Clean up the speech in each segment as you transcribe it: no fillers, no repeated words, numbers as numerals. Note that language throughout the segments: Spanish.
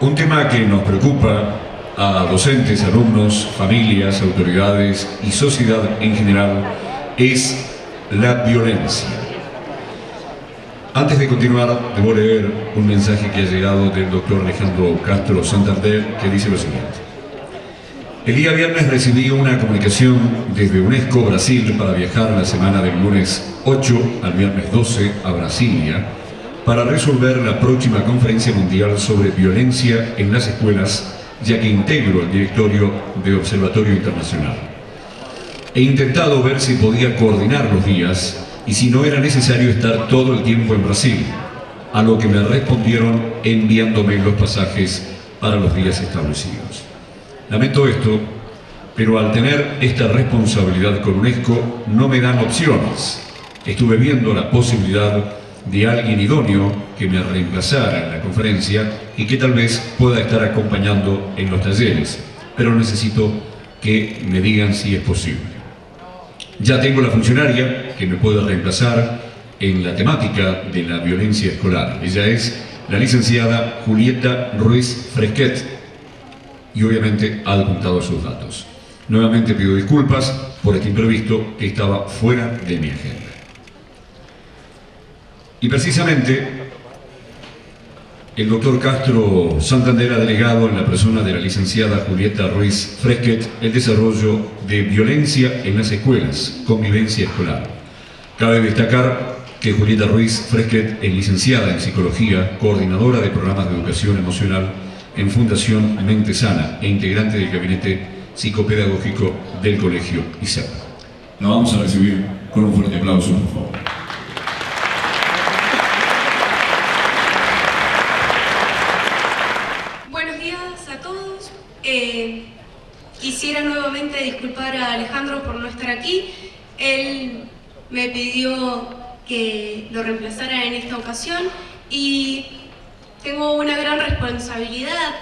Un tema que nos preocupa a docentes, alumnos, familias, autoridades y sociedad en general es la violencia. Antes de continuar, debo leer un mensaje que ha llegado del doctor Alejandro Castro Santander, que dice lo siguiente. El día viernes recibí una comunicación desde UNESCO Brasil para viajar la semana del lunes 8 al viernes 12 a Brasilia para resolver la próxima conferencia mundial sobre violencia en las escuelas, ya que integro el directorio de Observatorio Internacional. He intentado ver si podía coordinar los días y si no era necesario estar todo el tiempo en Brasil, a lo que me respondieron enviándome los pasajes para los días establecidos. Lamento esto, pero al tener esta responsabilidad con UNESCO no me dan opciones. Estuve viendo la posibilidad de alguien idóneo que me reemplazara en la conferencia y que tal vez pueda estar acompañando en los talleres, pero necesito que me digan si es posible. Ya tengo la funcionaria que me puede reemplazar en la temática de la violencia escolar. Ella es la licenciada Julieta Ruiz Fresquet y obviamente ha apuntado sus datos. Nuevamente pido disculpas por este imprevisto que estaba fuera de mi agenda. Y precisamente el doctor Castro Santander ha delegado en la persona de la licenciada Julieta Ruiz Fresquet el desarrollo de violencia en las escuelas, convivencia escolar. Cabe destacar que Julieta Ruiz Fresquet es licenciada en Psicología, coordinadora de programas de educación emocional en Fundación Mente Sana e integrante del gabinete psicopedagógico del Colegio ISEP. La vamos a recibir con un fuerte aplauso, por favor. Quisiera nuevamente disculpar a Alejandro por no estar aquí. Él me pidió que lo reemplazara en esta ocasión y tengo una gran responsabilidad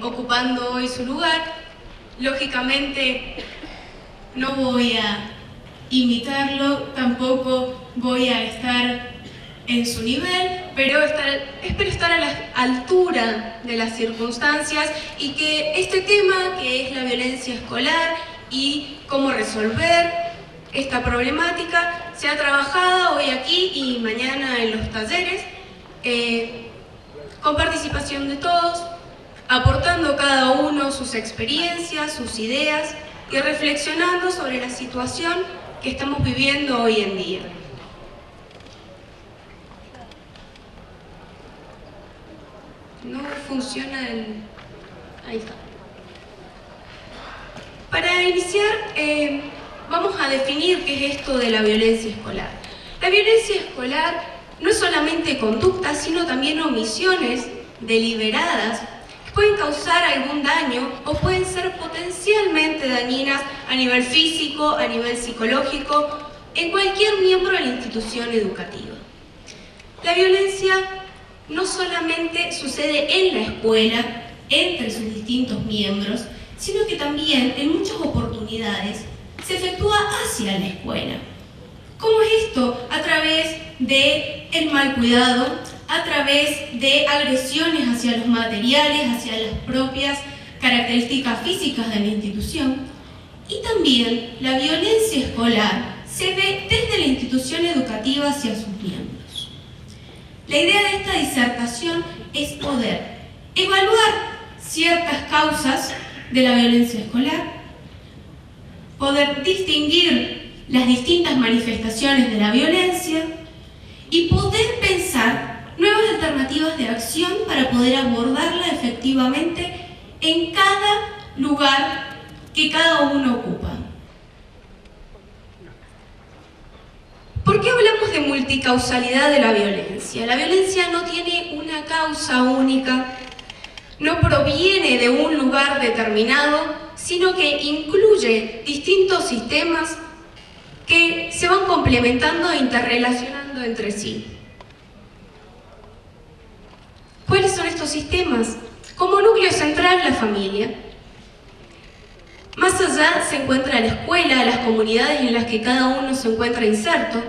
ocupando hoy su lugar. Lógicamente no voy a imitarlo, tampoco voy a estar en su nivel, pero espero estar a la altura de las circunstancias y que este tema, que es la violencia escolar y cómo resolver esta problemática, sea trabajada hoy aquí y mañana en los talleres, con participación de todos, aportando cada uno sus experiencias, sus ideas y reflexionando sobre la situación que estamos viviendo hoy en día. No funciona el... Ahí está. Para iniciar, vamos a definir qué es esto de la violencia escolar. La violencia escolar no es solamente conductas, sino también omisiones deliberadas que pueden causar algún daño o pueden ser potencialmente dañinas a nivel físico, a nivel psicológico, en cualquier miembro de la institución educativa. La violencia no solamente sucede en la escuela, entre sus distintos miembros, sino que también en muchas oportunidades se efectúa hacia la escuela. ¿Cómo es esto? A través del mal cuidado, a través de agresiones hacia los materiales, hacia las propias características físicas de la institución. Y también la violencia escolar se ve desde la institución educativa hacia sus miembros. La idea de esta disertación es poder evaluar ciertas causas de la violencia escolar, poder distinguir las distintas manifestaciones de la violencia y poder pensar nuevas alternativas de acción para poder abordarla efectivamente en cada lugar que cada uno ocupa. ¿Por qué hablamos de multicausalidad de la violencia? La violencia no tiene una causa única, no proviene de un lugar determinado, sino que incluye distintos sistemas que se van complementando e interrelacionando entre sí. ¿Cuáles son estos sistemas? Como núcleo central, la familia. Más allá se encuentra la escuela, las comunidades en las que cada uno se encuentra inserto,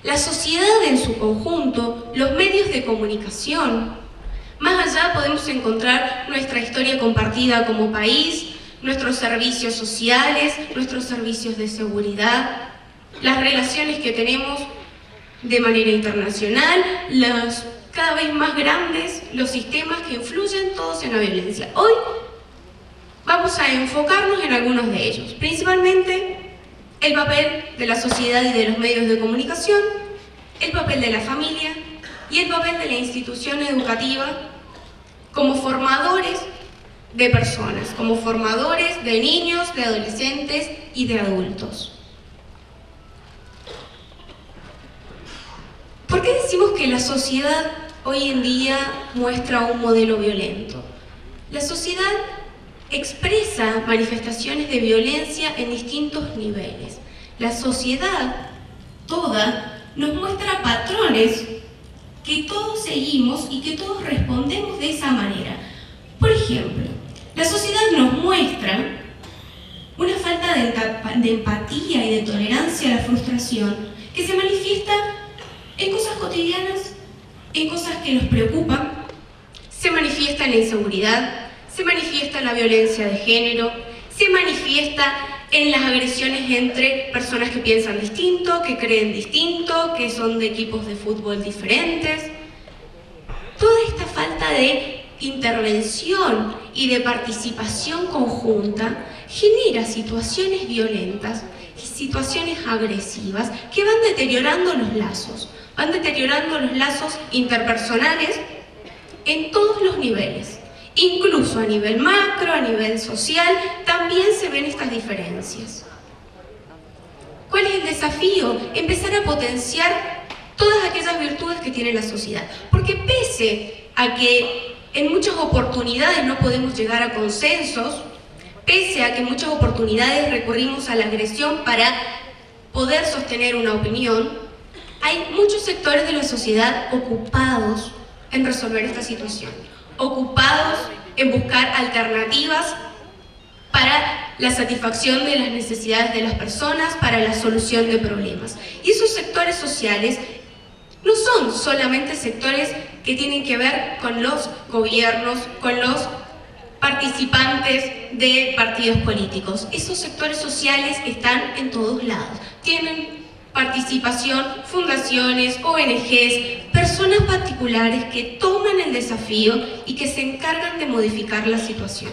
la sociedad en su conjunto, los medios de comunicación, Más allá podemos encontrar nuestra historia compartida como país, nuestros servicios sociales, nuestros servicios de seguridad, las relaciones que tenemos de manera internacional, los cada vez más grandes, los sistemas que influyen todos en la violencia. Hoy vamos a enfocarnos en algunos de ellos, principalmente el papel de la sociedad y de los medios de comunicación, el papel de la familia y el papel de la institución educativa como formadores de personas, como formadores de niños, de adolescentes y de adultos. ¿Por qué decimos que la sociedad hoy en día muestra un modelo violento? La sociedad expresa manifestaciones de violencia en distintos niveles. La sociedad toda nos muestra patrones que todos seguimos y que todos respondemos de esa manera. Por ejemplo, la sociedad nos muestra una falta de empatía y de tolerancia a la frustración que se manifiesta en cosas cotidianas, en cosas que nos preocupan, se manifiesta en la inseguridad, se manifiesta en la violencia de género, se manifiesta en las agresiones entre personas que piensan distinto, que creen distinto, que son de equipos de fútbol diferentes. Toda esta falta de intervención y de participación conjunta genera situaciones violentas y situaciones agresivas que van deteriorando los lazos interpersonales en todos los niveles. Incluso a nivel macro, a nivel social, también se ven estas diferencias. ¿Cuál es el desafío? Empezar a potenciar todas aquellas virtudes que tiene la sociedad. Porque pese a que en muchas oportunidades no podemos llegar a consensos, pese a que en muchas oportunidades recurrimos a la agresión para poder sostener una opinión, hay muchos sectores de la sociedad ocupados en resolver esta situación, ocupados en buscar alternativas para la satisfacción de las necesidades de las personas, para la solución de problemas. Y esos sectores sociales no son solamente sectores que tienen que ver con los gobiernos, con los participantes de partidos políticos. Esos sectores sociales están en todos lados. Tienen participación, fundaciones, ONGs, personas particulares que toman el desafío y que se encargan de modificar la situación.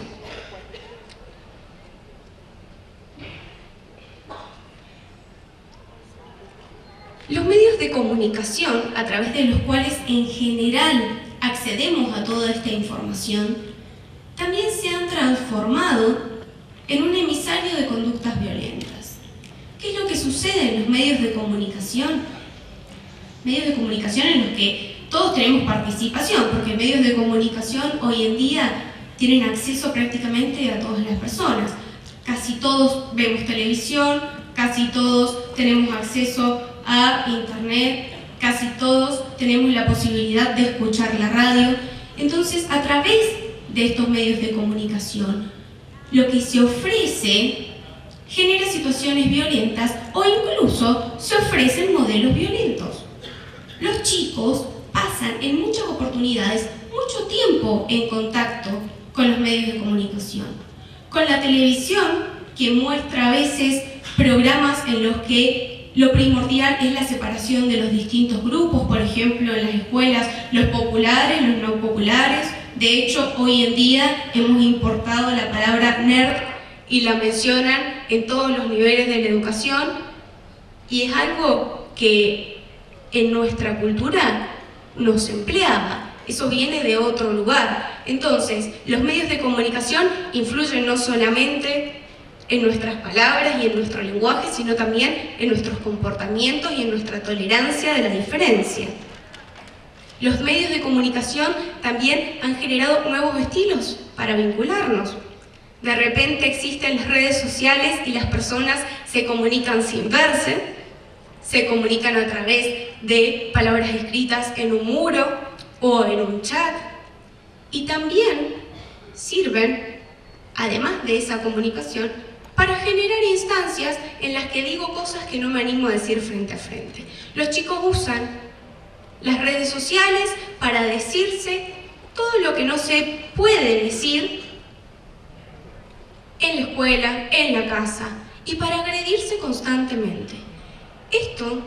Los medios de comunicación, a través de los cuales en general accedemos a toda esta información, también se han transformado en un emisario de conductas violentas. ¿Qué es lo que sucede en los medios de comunicación? Medios de comunicación en los que todos tenemos participación, porque medios de comunicación hoy en día tienen acceso prácticamente a todas las personas. Casi todos vemos televisión, casi todos tenemos acceso a internet, casi todos tenemos la posibilidad de escuchar la radio. Entonces, a través de estos medios de comunicación, lo que se ofrece genera situaciones violentas o incluso se ofrecen modelos violentos. Los chicos pasan en muchas oportunidades mucho tiempo en contacto con los medios de comunicación, con la televisión, que muestra a veces programas en los que lo primordial es la separación de los distintos grupos, por ejemplo en las escuelas, los populares, los no populares. De hecho, hoy en día hemos importado la palabra nerd y la mencionan en todos los niveles de la educación, y es algo que en nuestra cultura no se empleaba, eso viene de otro lugar. Entonces, los medios de comunicación influyen no solamente en nuestras palabras y en nuestro lenguaje, sino también en nuestros comportamientos y en nuestra tolerancia de la diferencia. Los medios de comunicación también han generado nuevos estilos para vincularnos. De repente existen las redes sociales y las personas se comunican sin verse, se comunican a través de palabras escritas en un muro o en un chat, y también sirven, además de esa comunicación, para generar instancias en las que digo cosas que no me animo a decir frente a frente. Los chicos usan las redes sociales para decirse todo lo que no se puede decir en la escuela, en la casa, y para agredirse constantemente. Esto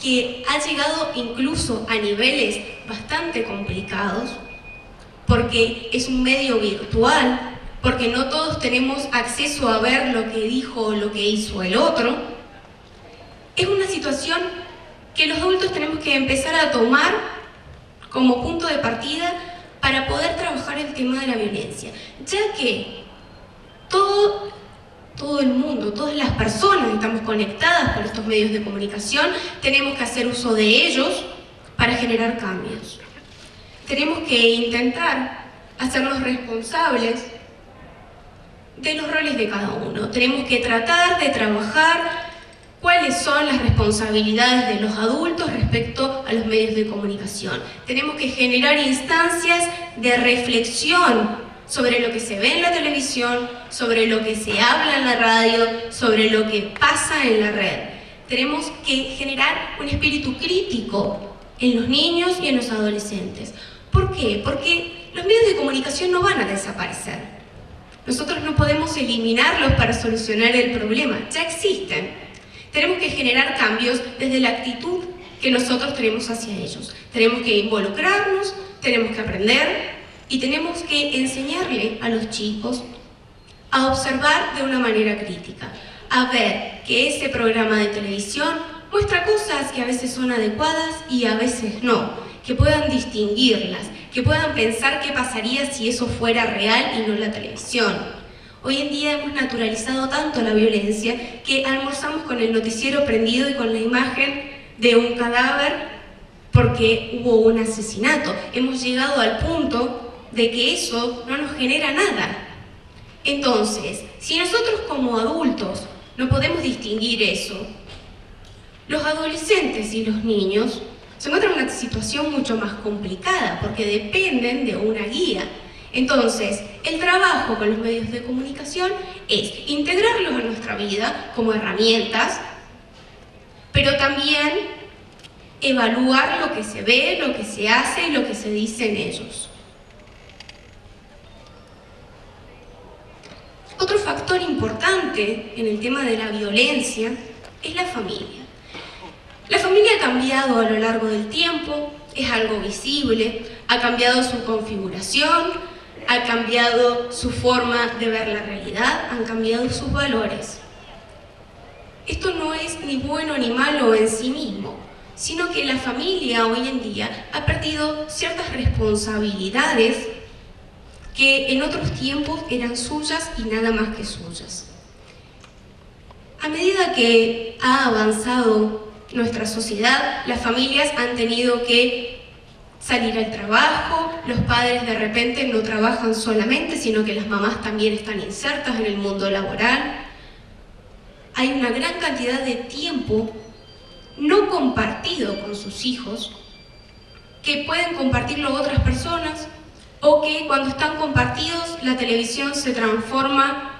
que ha llegado incluso a niveles bastante complicados, porque es un medio virtual, porque no todos tenemos acceso a ver lo que dijo o lo que hizo el otro, es una situación que los adultos tenemos que empezar a tomar como punto de partida para poder trabajar el tema de la violencia, ya que todo el mundo, todas las personas que estamos conectadas con estos medios de comunicación, tenemos que hacer uso de ellos para generar cambios. Tenemos que intentar hacernos responsables de los roles de cada uno. Tenemos que tratar de trabajar cuáles son las responsabilidades de los adultos respecto a los medios de comunicación. Tenemos que generar instancias de reflexión sobre lo que se ve en la televisión, sobre lo que se habla en la radio, sobre lo que pasa en la red. Tenemos que generar un espíritu crítico en los niños y en los adolescentes. ¿Por qué? Porque los medios de comunicación no van a desaparecer. Nosotros no podemos eliminarlos para solucionar el problema, ya existen. Tenemos que generar cambios desde la actitud que nosotros tenemos hacia ellos. Tenemos que involucrarnos, tenemos que aprender y tenemos que enseñarle a los chicos a observar de una manera crítica, a ver que ese programa de televisión muestra cosas que a veces son adecuadas y a veces no, que puedan distinguirlas, que puedan pensar qué pasaría si eso fuera real y no la televisión. Hoy en día hemos naturalizado tanto la violencia que almorzamos con el noticiero prendido y con la imagen de un cadáver porque hubo un asesinato. Hemos llegado al punto de que eso no nos genera nada. Entonces, si nosotros como adultos no podemos distinguir eso, los adolescentes y los niños se encuentran en una situación mucho más complicada porque dependen de una guía. Entonces, el trabajo con los medios de comunicación es integrarlos a nuestra vida como herramientas, pero también evaluar lo que se ve, lo que se hace y lo que se dice en ellos. Otro factor importante en el tema de la violencia es la familia. La familia ha cambiado a lo largo del tiempo, es algo visible, ha cambiado su configuración, ha cambiado su forma de ver la realidad, han cambiado sus valores. Esto no es ni bueno ni malo en sí mismo, sino que la familia hoy en día ha perdido ciertas responsabilidades que en otros tiempos eran suyas y nada más que suyas. A medida que ha avanzado nuestra sociedad, las familias han tenido que salir al trabajo, los padres de repente no trabajan solamente, sino que las mamás también están insertas en el mundo laboral. Hay una gran cantidad de tiempo no compartido con sus hijos, que pueden compartirlo otras personas, o que cuando están compartidos la televisión se transforma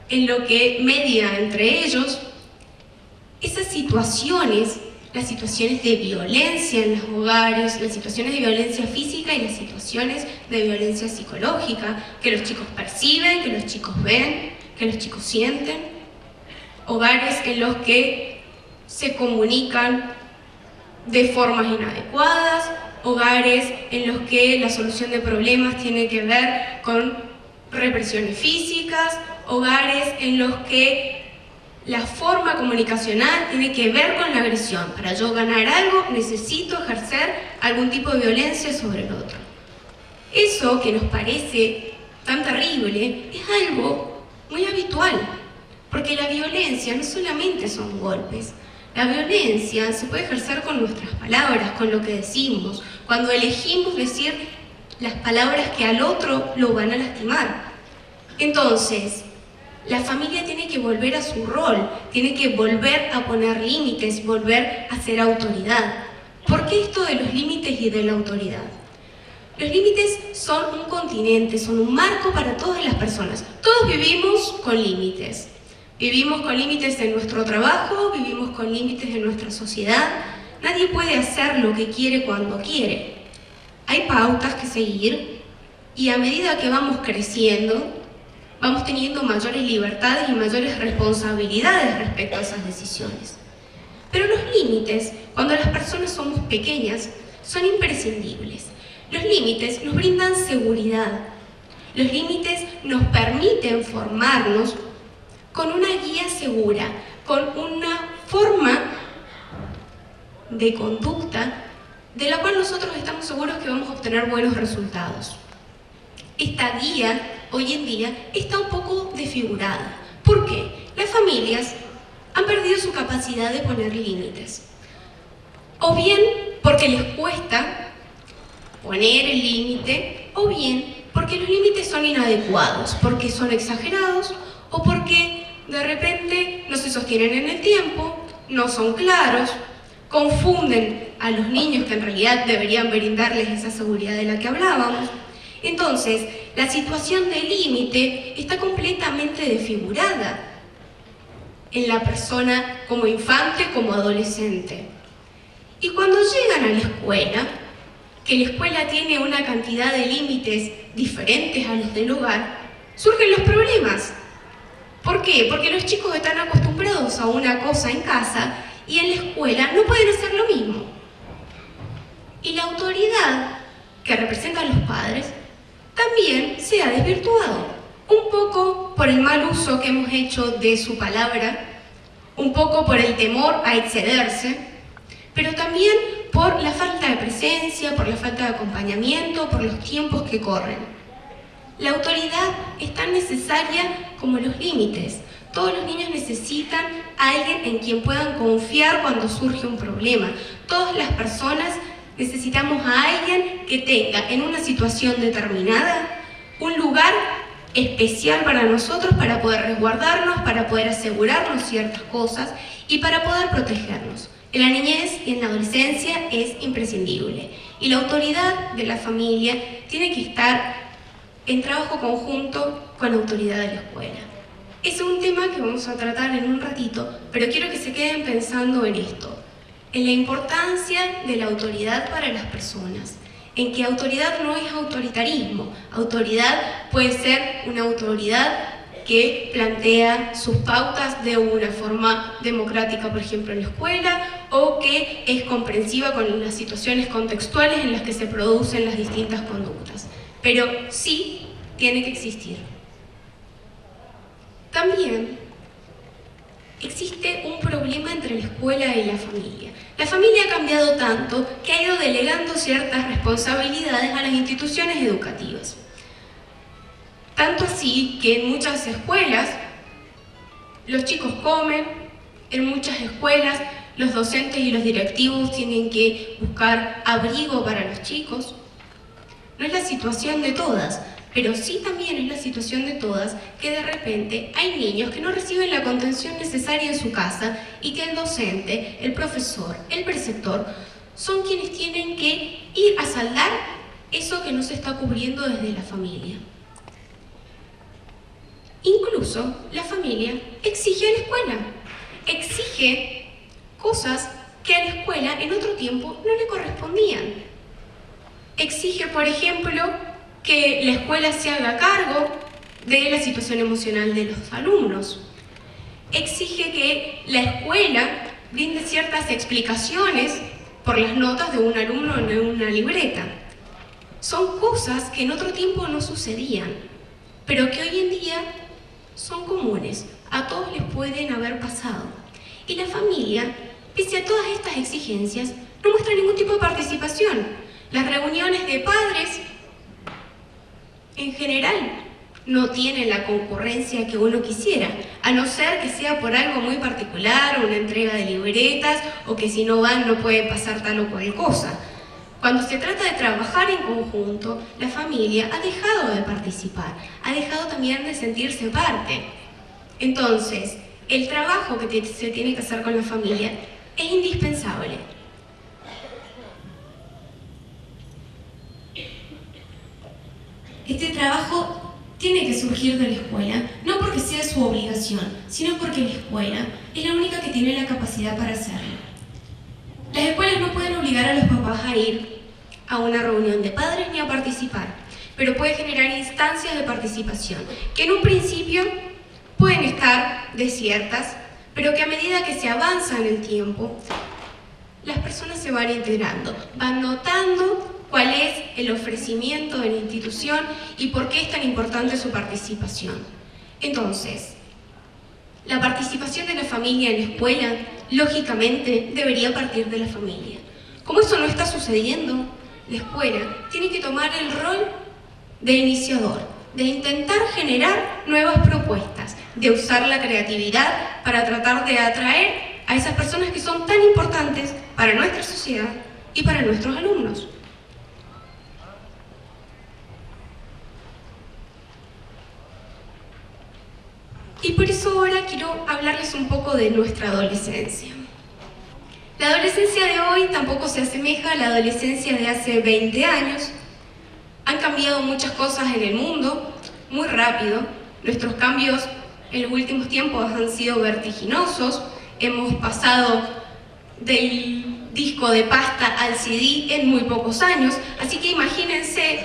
en lo que media entre ellos. Esas situaciones, las situaciones de violencia en los hogares, las situaciones de violencia física y las situaciones de violencia psicológica, que los chicos perciben, que los chicos ven, que los chicos sienten, hogares en los que se comunican de formas inadecuadas, hogares en los que la solución de problemas tiene que ver con represiones físicas, hogares en los que la forma comunicacional tiene que ver con la agresión. Para yo ganar algo necesito ejercer algún tipo de violencia sobre el otro. Eso que nos parece tan terrible es algo muy habitual, porque la violencia no solamente son golpes. La violencia se puede ejercer con nuestras palabras, con lo que decimos, cuando elegimos decir las palabras que al otro lo van a lastimar. Entonces, la familia tiene que volver a su rol, tiene que volver a poner límites, volver a ser autoridad. ¿Por qué esto de los límites y de la autoridad? Los límites son un continente, son un marco para todas las personas. Todos vivimos con límites. Vivimos con límites en nuestro trabajo, vivimos con límites en nuestra sociedad. Nadie puede hacer lo que quiere cuando quiere. Hay pautas que seguir y a medida que vamos creciendo, vamos teniendo mayores libertades y mayores responsabilidades respecto a esas decisiones. Pero los límites, cuando las personas somos pequeñas, son imprescindibles. Los límites nos brindan seguridad. Los límites nos permiten formarnos con una guía segura, con una forma de conducta de la cual nosotros estamos seguros que vamos a obtener buenos resultados. Esta guía, hoy en día, está un poco desfigurada. ¿Por qué? Las familias han perdido su capacidad de poner límites. O bien porque les cuesta poner el límite, o bien porque los límites son inadecuados, porque son exagerados, o porque de repente no se sostienen en el tiempo, no son claros, confunden a los niños que en realidad deberían brindarles esa seguridad de la que hablábamos. Entonces, la situación de límite está completamente desfigurada en la persona como infante, como adolescente. Y cuando llegan a la escuela, que la escuela tiene una cantidad de límites diferentes a los del hogar, surgen los problemas. ¿Por qué? Porque los chicos están acostumbrados a una cosa en casa y en la escuela no pueden hacer lo mismo. Y la autoridad que representan los padres también se ha desvirtuado, un poco por el mal uso que hemos hecho de su palabra, un poco por el temor a excederse, pero también por la falta de presencia, por la falta de acompañamiento, por los tiempos que corren. La autoridad es tan necesaria como los límites. Todos los niños necesitan a alguien en quien puedan confiar cuando surge un problema. Todas las personas necesitamos a alguien que tenga en una situación determinada un lugar especial para nosotros, para poder resguardarnos, para poder asegurarnos ciertas cosas y para poder protegernos. En la niñez y en la adolescencia es imprescindible. Y la autoridad de la familia tiene que estar en trabajo conjunto con la autoridad de la escuela. Es un tema que vamos a tratar en un ratito, pero quiero que se queden pensando en esto, en la importancia de la autoridad para las personas, en que autoridad no es autoritarismo. Autoridad puede ser una autoridad que plantea sus pautas de una forma democrática, por ejemplo, en la escuela, o que es comprensiva con las situaciones contextuales en las que se producen las distintas conductas. Pero sí tiene que existir. También existe un problema entre la escuela y la familia. La familia ha cambiado tanto que ha ido delegando ciertas responsabilidades a las instituciones educativas. Tanto así que en muchas escuelas los chicos comen, en muchas escuelas los docentes y los directivos tienen que buscar abrigo para los chicos. No es la situación de todas, pero sí también es la situación de todas que de repente hay niños que no reciben la contención necesaria en su casa y que el docente, el profesor, el preceptor son quienes tienen que ir a saldar eso que no se está cubriendo desde la familia. Incluso la familia exige a la escuela, exige cosas que a la escuela en otro tiempo no le correspondían. Exige, por ejemplo, que la escuela se haga cargo de la situación emocional de los alumnos. Exige que la escuela brinde ciertas explicaciones por las notas de un alumno en una libreta. Son cosas que en otro tiempo no sucedían, pero que hoy en día son comunes, a todos les pueden haber pasado. Y la familia, pese a todas estas exigencias, no muestra ningún tipo de participación. Las reuniones de padres, en general, no tienen la concurrencia que uno quisiera, a no ser que sea por algo muy particular, una entrega de libretas, o que si no van no puede pasar tal o cual cosa. Cuando se trata de trabajar en conjunto, la familia ha dejado de participar, ha dejado también de sentirse parte. Entonces, el trabajo que se tiene que hacer con la familia es indispensable. Este trabajo tiene que surgir de la escuela, no porque sea su obligación, sino porque la escuela es la única que tiene la capacidad para hacerlo. Las escuelas no pueden obligar a los papás a ir a una reunión de padres ni a participar, pero puede generar instancias de participación, que en un principio pueden estar desiertas, pero que a medida que se avanza en el tiempo, las personas se van integrando, van notando cuál es el ofrecimiento de la institución y por qué es tan importante su participación. Entonces, la participación de la familia en la escuela, lógicamente, debería partir de la familia. Como eso no está sucediendo, la escuela tiene que tomar el rol de iniciador, de intentar generar nuevas propuestas, de usar la creatividad para tratar de atraer a esas personas que son tan importantes para nuestra sociedad y para nuestros alumnos. Y por eso ahora quiero hablarles un poco de nuestra adolescencia. La adolescencia de hoy tampoco se asemeja a la adolescencia de hace 20 años. Han cambiado muchas cosas en el mundo, muy rápido. Nuestros cambios en los últimos tiempos han sido vertiginosos. Hemos pasado del disco de pasta al CD en muy pocos años, así que imagínense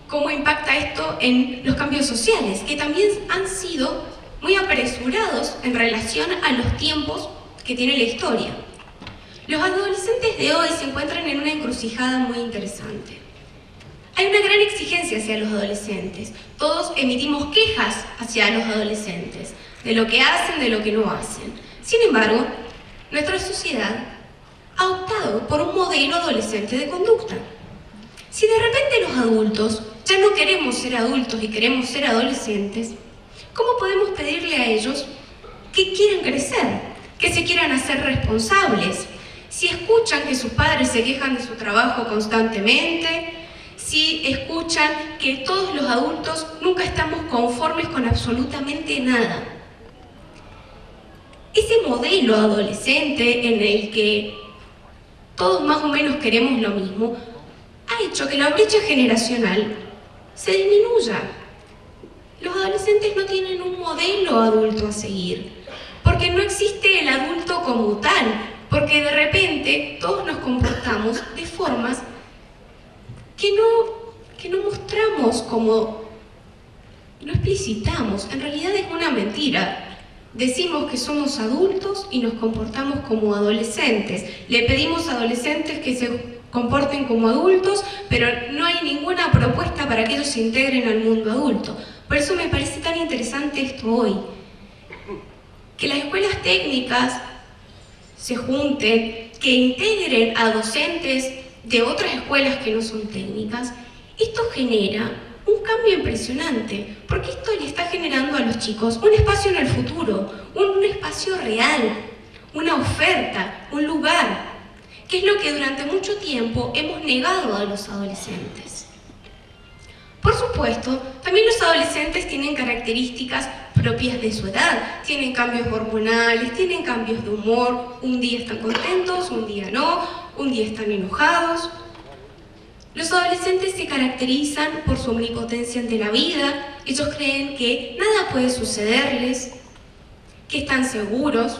cómo impacta esto en los cambios sociales, que también han sido muy apresurados en relación a los tiempos que tiene la historia. Los adolescentes de hoy se encuentran en una encrucijada muy interesante. Hay una gran exigencia hacia los adolescentes. Todos emitimos quejas hacia los adolescentes, de lo que hacen, de lo que no hacen. Sin embargo, nuestra sociedad ha optado por un modelo adolescente de conducta. Si de repente los adultos ya no queremos ser adultos y queremos ser adolescentes, ¿cómo podemos pedirle a ellos que quieran crecer, que se quieran hacer responsables? Si escuchan que sus padres se quejan de su trabajo constantemente, si escuchan que todos los adultos nunca estamos conformes con absolutamente nada. Ese modelo adolescente en el que todos más o menos queremos lo mismo, ha hecho que la brecha generacional se disminuya. Los adolescentes no tienen un modelo adulto a seguir, porque no existe el adulto como tal, porque de repente todos nos comportamos de formas que no mostramos como, no explicitamos. En realidad es una mentira. Decimos que somos adultos y nos comportamos como adolescentes. Le pedimos a adolescentes que se comporten como adultos, pero no hay ninguna propuesta para que ellos se integren al mundo adulto. Por eso me parece tan interesante esto hoy. Que las escuelas técnicas se junten, que integren a docentes de otras escuelas que no son técnicas. Esto genera un cambio impresionante, porque esto le está generando a los chicos un espacio en el futuro, un espacio real, una oferta, un lugar, que es lo que durante mucho tiempo hemos negado a los adolescentes. Por supuesto, también los adolescentes tienen características propias de su edad, tienen cambios hormonales, tienen cambios de humor, un día están contentos, un día no, un día están enojados. Los adolescentes se caracterizan por su omnipotencia ante la vida. Ellos creen que nada puede sucederles, que están seguros,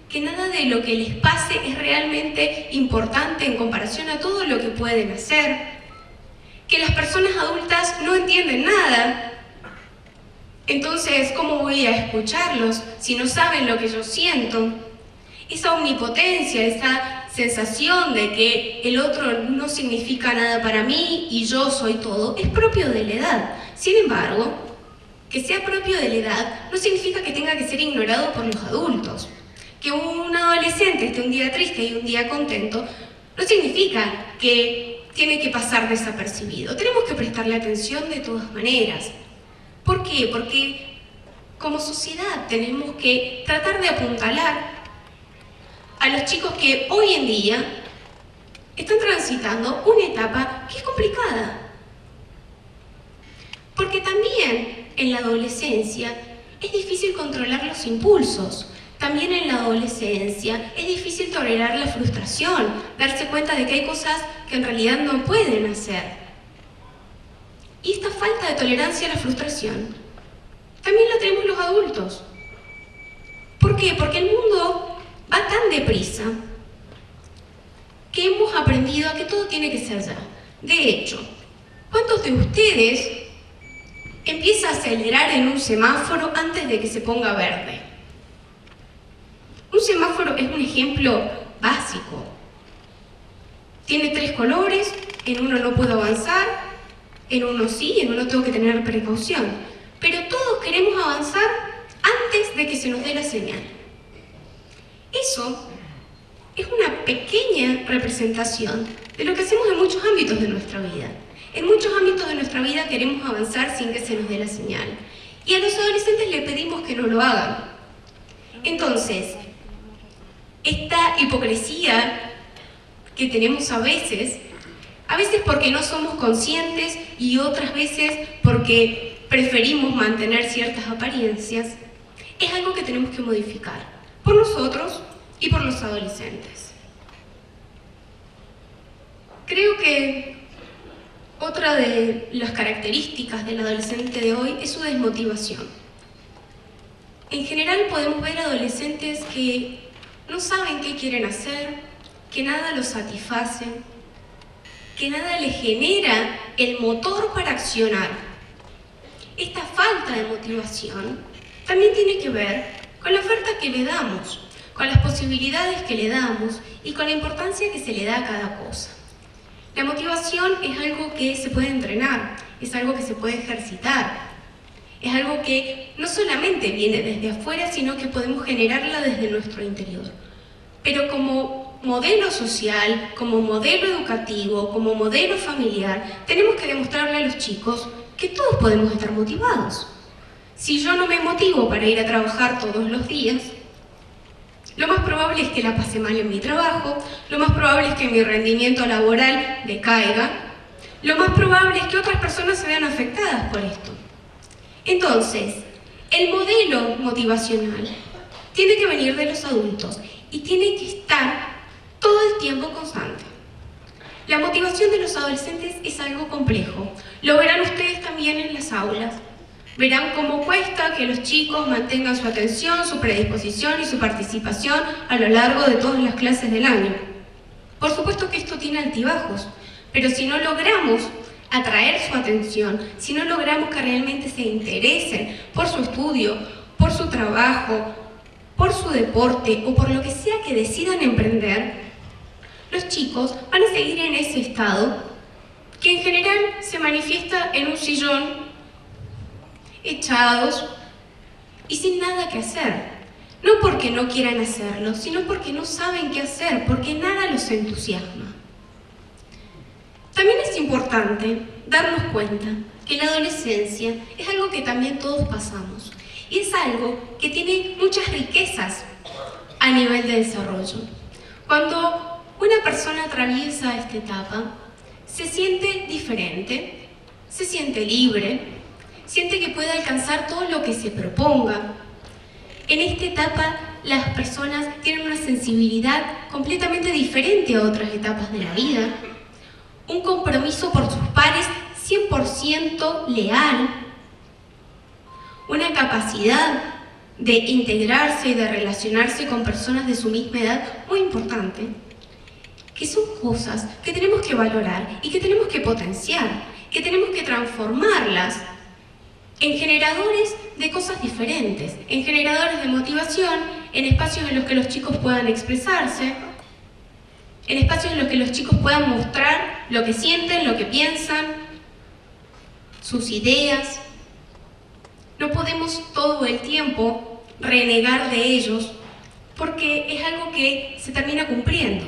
que nada de lo que les pase es realmente importante en comparación a todo lo que pueden hacer, que las personas adultas no entienden nada. Entonces, ¿cómo voy a escucharlos si no saben lo que yo siento? Esa omnipotencia, esa sensación de que el otro no significa nada para mí y yo soy todo, es propio de la edad. Sin embargo, que sea propio de la edad no significa que tenga que ser ignorado por los adultos. Que un adolescente esté un día triste y un día contento no significa que tiene que pasar desapercibido. Tenemos que prestarle atención de todas maneras. ¿Por qué? Porque como sociedad tenemos que tratar de apuntalar a los chicos que hoy en día están transitando una etapa que es complicada. Porque también en la adolescencia es difícil controlar los impulsos. También en la adolescencia es difícil tolerar la frustración, darse cuenta de que hay cosas que en realidad no pueden hacer. Y esta falta de tolerancia a la frustración también la tenemos los adultos. ¿Por qué? Porque el mundo va tan deprisa que que hemos aprendido a que todo tiene que ser ya. De hecho, ¿cuántos de ustedes empieza a acelerar en un semáforo antes de que se ponga verde? Un semáforo es un ejemplo básico. Tiene 3 colores, en uno no puedo avanzar, en uno sí, en uno tengo que tener precaución. Pero todos queremos avanzar antes de que se nos dé la señal. Eso es una pequeña representación de lo que hacemos en muchos ámbitos de nuestra vida. En muchos ámbitos de nuestra vida queremos avanzar sin que se nos dé la señal. Y a los adolescentes les pedimos que no lo hagan. Entonces, esta hipocresía que tenemos a veces porque no somos conscientes y otras veces porque preferimos mantener ciertas apariencias, es algo que tenemos que modificar, por nosotros y por los adolescentes. Creo que otra de las características del adolescente de hoy es su desmotivación. En general podemos ver adolescentes que no saben qué quieren hacer, que nada los satisface, que nada les genera el motor para accionar. Esta falta de motivación también tiene que ver con la oferta que le damos, con las posibilidades que le damos y con la importancia que se le da a cada cosa. La motivación es algo que se puede entrenar, es algo que se puede ejercitar, es algo que no solamente viene desde afuera, sino que podemos generarla desde nuestro interior. Pero como modelo social, como modelo educativo, como modelo familiar, tenemos que demostrarle a los chicos que todos podemos estar motivados. Si yo no me motivo para ir a trabajar todos los días, lo más probable es que la pase mal en mi trabajo, lo más probable es que mi rendimiento laboral decaiga, lo más probable es que otras personas se vean afectadas por esto. Entonces, el modelo motivacional tiene que venir de los adultos y tiene que estar todo el tiempo constante. La motivación de los adolescentes es algo complejo. Lo verán ustedes también en las aulas. Verán cómo cuesta que los chicos mantengan su atención, su predisposición y su participación a lo largo de todas las clases del año. Por supuesto que esto tiene altibajos, pero si no logramos atraer su atención, si no logramos que realmente se interesen por su estudio, por su trabajo, por su deporte o por lo que sea que decidan emprender, los chicos van a seguir en ese estado que en general se manifiesta en un sillón, echados y sin nada que hacer. No porque no quieran hacerlo, sino porque no saben qué hacer, porque nada los entusiasma. También es importante darnos cuenta que la adolescencia es algo que también todos pasamos y es algo que tiene muchas riquezas a nivel de desarrollo. Cuando una persona atraviesa esta etapa, se siente diferente, se siente libre, siente que puede alcanzar todo lo que se proponga. En esta etapa, las personas tienen una sensibilidad completamente diferente a otras etapas de la vida, un compromiso por sus pares 100% leal, una capacidad de integrarse y de relacionarse con personas de su misma edad muy importante, que son cosas que tenemos que valorar y que tenemos que potenciar, que tenemos que transformarlas en generadores de cosas diferentes, en generadores de motivación, en espacios en los que los chicos puedan expresarse, en espacios en los que los chicos puedan mostrar lo que sienten, lo que piensan, sus ideas. No podemos todo el tiempo renegar de ellos porque es algo que se termina cumpliendo.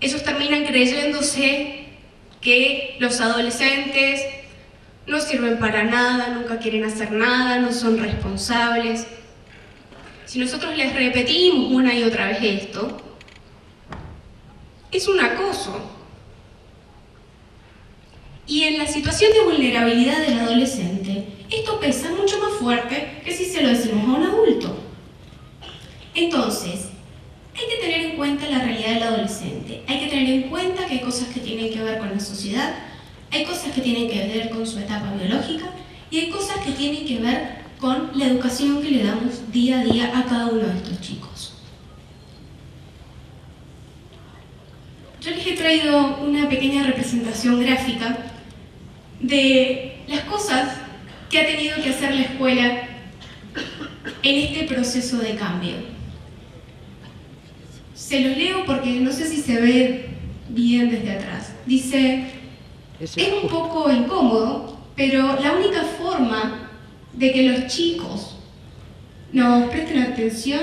Ellos terminan creyéndose que los adolescentes no sirven para nada, nunca quieren hacer nada, no son responsables. Si nosotros les repetimos una y otra vez esto, es un acoso. Y en la situación de vulnerabilidad del adolescente, esto pesa mucho más fuerte que si se lo decimos a un adulto. Entonces, hay que tener en cuenta la realidad del adolescente. Hay que tener en cuenta que hay cosas que tienen que ver con la sociedad, hay cosas que tienen que ver con su etapa biológica y hay cosas que tienen que ver con la educación que le damos día a día a cada uno de estos chicos. traído una pequeña representación gráfica de las cosas que ha tenido que hacer la escuela en este proceso de cambio. Se los leo porque no sé si se ve bien desde atrás. Dice, es un poco incómodo, pero la única forma de que los chicos nos presten atención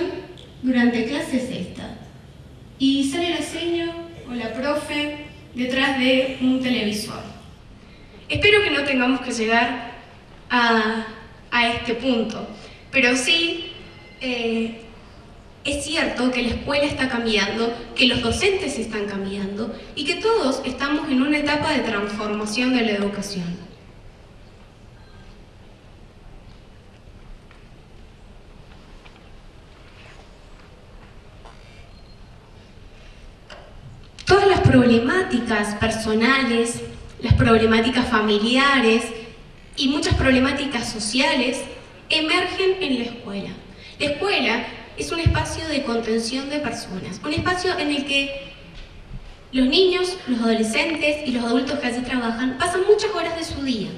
durante clase es esta. Y sale la seño o la profe detrás de un televisor. Espero que no tengamos que llegar a este punto, pero sí es cierto que la escuela está cambiando, que los docentes están cambiando y que todos estamos en una etapa de transformación de la educación. Todas las problemáticas personales, las problemáticas familiares y muchas problemáticas sociales emergen en la escuela. La escuela es un espacio de contención de personas, un espacio en el que los niños, los adolescentes y los adultos que allí trabajan pasan muchas horas de su día.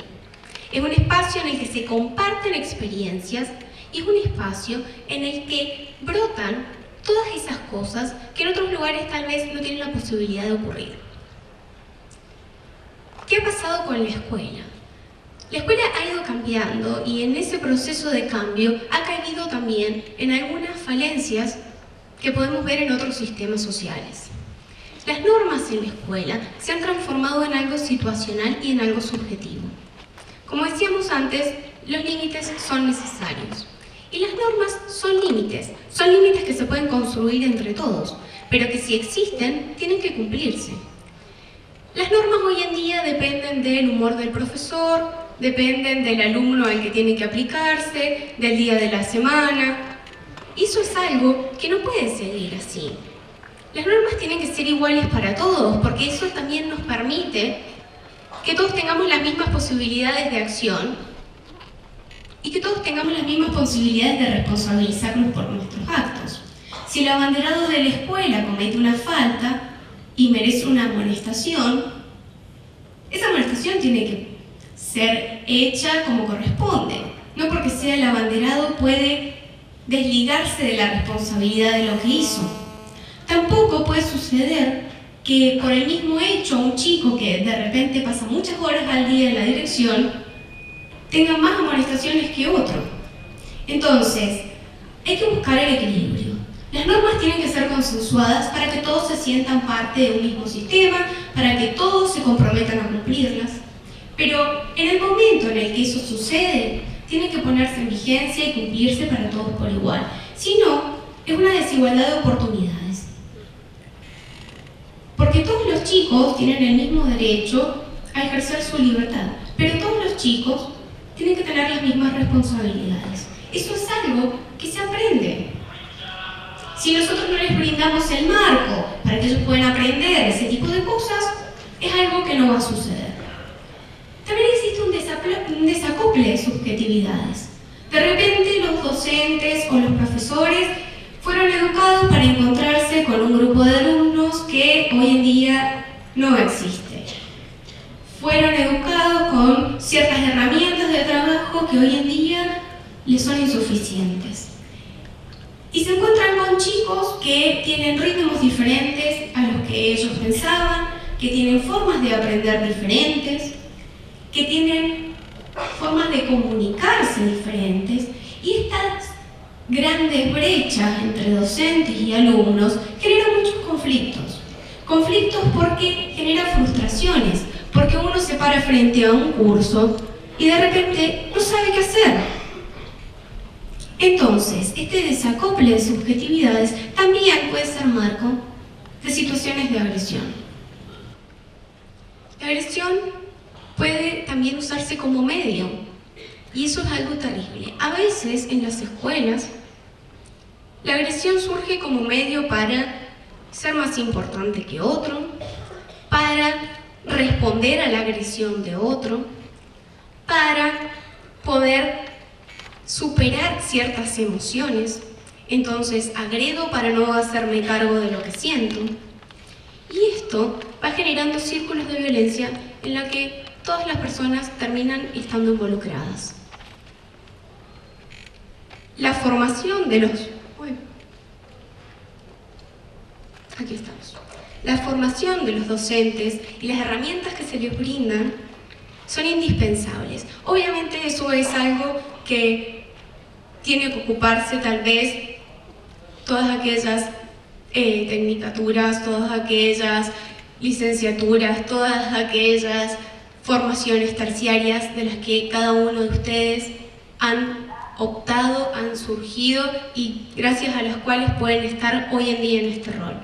Es un espacio en el que se comparten experiencias y es un espacio en el que brotan todas esas cosas que en otros lugares tal vez no tienen la posibilidad de ocurrir. ¿Qué ha pasado con la escuela? La escuela ha ido cambiando y en ese proceso de cambio ha caído también en algunas falencias que podemos ver en otros sistemas sociales. Las normas en la escuela se han transformado en algo situacional y en algo subjetivo. Como decíamos antes, los límites son necesarios. Y las normas son límites que se pueden construir entre todos, pero que si existen, tienen que cumplirse. Las normas hoy en día dependen del humor del profesor, dependen del alumno al que tiene que aplicarse, del día de la semana. Y eso es algo que no puede seguir así. Las normas tienen que ser iguales para todos, porque eso también nos permite que todos tengamos las mismas posibilidades de acción y que todos tengamos las mismas posibilidades de responsabilizarnos por nuestros actos. Si el abanderado de la escuela comete una falta y merece una amonestación, esa amonestación tiene que ser hecha como corresponde. No porque sea el abanderado puede desligarse de la responsabilidad de lo que hizo. Tampoco puede suceder que por el mismo hecho un chico que de repente pasa muchas horas al día en la dirección tenga más amonestaciones que otro. Entonces, hay que buscar el equilibrio. Las normas tienen que ser consensuadas para que todos se sientan parte de un mismo sistema, para que todos se comprometan a cumplirlas. Pero en el momento en el que eso sucede, tiene que ponerse en vigencia y cumplirse para todos por igual. Si no, es una desigualdad de oportunidades. Porque todos los chicos tienen el mismo derecho a ejercer su libertad, pero todos los chicos tienen que tener las mismas responsabilidades. Eso es algo que se aprende. Si nosotros no les brindamos el marco para que ellos puedan aprender ese tipo de cosas, es algo que no va a suceder. También existe un desacople de subjetividades. De repente los docentes o los profesores fueron educados para encontrarse con un grupo de alumnos que hoy en día no existe. Fueron educados con ciertas herramientas de trabajo que hoy en día les son insuficientes. Y se encuentran con chicos que tienen ritmos diferentes a los que ellos pensaban, que tienen formas de aprender diferentes, que tienen formas de comunicarse diferentes, y estas grandes brechas entre docentes y alumnos generan muchos conflictos. Conflictos porque generan frustraciones, porque uno se para frente a un curso y de repente no sabe qué hacer. Entonces, este desacople de subjetividades también puede ser marco de situaciones de agresión. La agresión puede también usarse como medio, y eso es algo terrible. A veces en las escuelas la agresión surge como medio para ser más importante que otro, para responder a la agresión de otro, para poder superar ciertas emociones. Entonces agredo para no hacerme cargo de lo que siento. Y esto va generando círculos de violencia en la que todas las personas terminan estando involucradas. La formación de los... Aquí estamos. La formación de los docentes y las herramientas que se les brindan son indispensables. Obviamente eso es algo que tiene que ocuparse tal vez todas aquellas tecnicaturas, todas aquellas licenciaturas, todas aquellas formaciones terciarias de las que cada uno de ustedes han optado, han surgido y gracias a las cuales pueden estar hoy en día en este rol.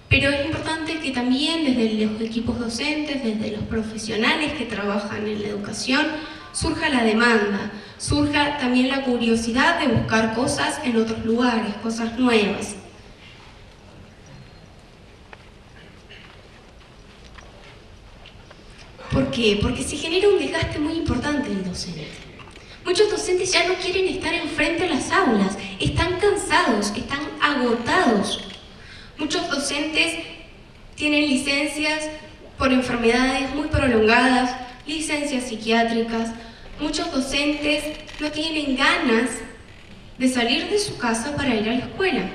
Pero es importante que también desde los equipos docentes, desde los profesionales que trabajan en la educación, surja la demanda, surja también la curiosidad de buscar cosas en otros lugares, cosas nuevas. ¿Por qué? Porque se genera un desgaste muy importante en el docente. Muchos docentes ya no quieren estar enfrente a las aulas, están cansados, están agotados. Muchos docentes tienen licencias por enfermedades muy prolongadas, licencias psiquiátricas. Muchos docentes no tienen ganas de salir de su casa para ir a la escuela.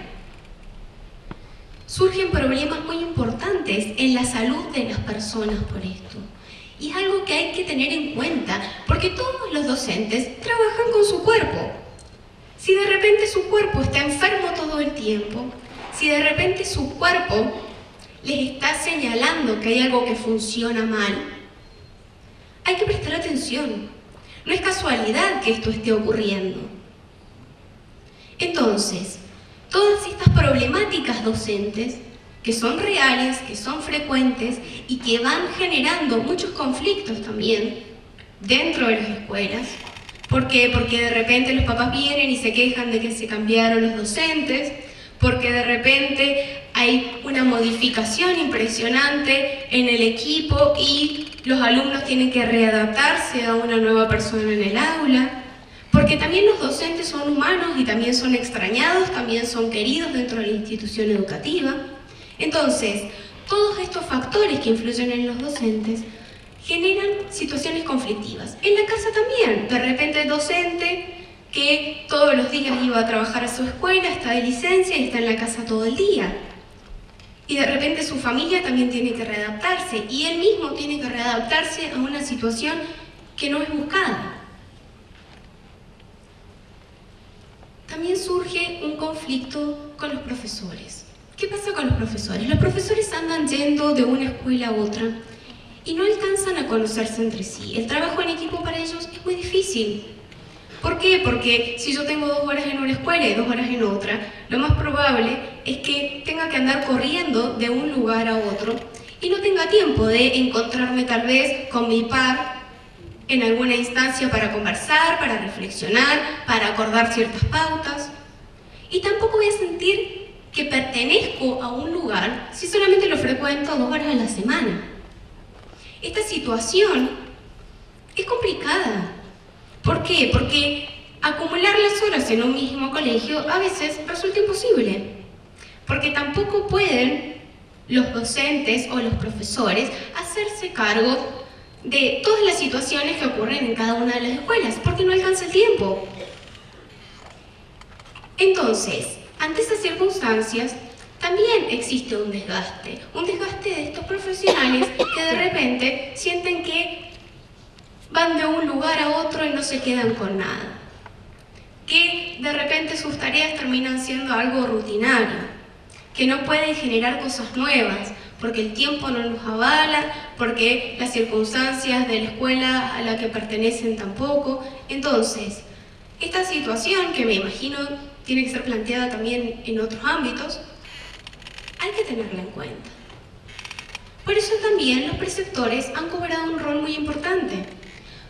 Surgen problemas muy importantes en la salud de las personas por esto. Y es algo que hay que tener en cuenta, porque todos los docentes trabajan con su cuerpo. Si de repente su cuerpo está enfermo todo el tiempo, si de repente su cuerpo les está señalando que hay algo que funciona mal, hay que prestar atención. No es casualidad que esto esté ocurriendo. Entonces, todas estas problemáticas docentes, que son reales, que son frecuentes y que van generando muchos conflictos también dentro de las escuelas. ¿Por qué? Porque de repente los papás vienen y se quejan de que se cambiaron los docentes, porque de repente hay una modificación impresionante en el equipo y los alumnos tienen que readaptarse a una nueva persona en el aula, porque también los docentes son humanos y también son extrañados, también son queridos dentro de la institución educativa. Entonces, todos estos factores que influyen en los docentes generan situaciones conflictivas. En la casa también, de repente el docente que todos los días iba a trabajar a su escuela, está de licencia y está en la casa todo el día. Y de repente su familia también tiene que readaptarse y él mismo tiene que readaptarse a una situación que no es buscada. También surge un conflicto con los profesores. ¿Qué pasa con los profesores? Los profesores andan yendo de una escuela a otra y no alcanzan a conocerse entre sí. El trabajo en equipo para ellos es muy difícil. ¿Por qué? Porque si yo tengo 2 horas en una escuela y 2 horas en otra, lo más probable es que tenga que andar corriendo de un lugar a otro y no tenga tiempo de encontrarme tal vez con mi par en alguna instancia para conversar, para reflexionar, para acordar ciertas pautas. Y tampoco voy a sentir que pertenezco a un lugar si solamente lo frecuento 2 horas a la semana. Esta situación es complicada. ¿Por qué? Porque acumular las horas en un mismo colegio a veces resulta imposible. Porque tampoco pueden los docentes o los profesores hacerse cargo de todas las situaciones que ocurren en cada una de las escuelas, porque no alcanza el tiempo. Entonces, ante esas circunstancias, también existe un desgaste de estos profesionales que de repente sienten que van de un lugar a otro y no se quedan con nada, que de repente sus tareas terminan siendo algo rutinario, que no pueden generar cosas nuevas, porque el tiempo no los avala, porque las circunstancias de la escuela a la que pertenecen tampoco. Entonces, esta situación, que me imagino tiene que ser planteada también en otros ámbitos, hay que tenerla en cuenta. Por eso también los preceptores han cobrado un rol muy importante,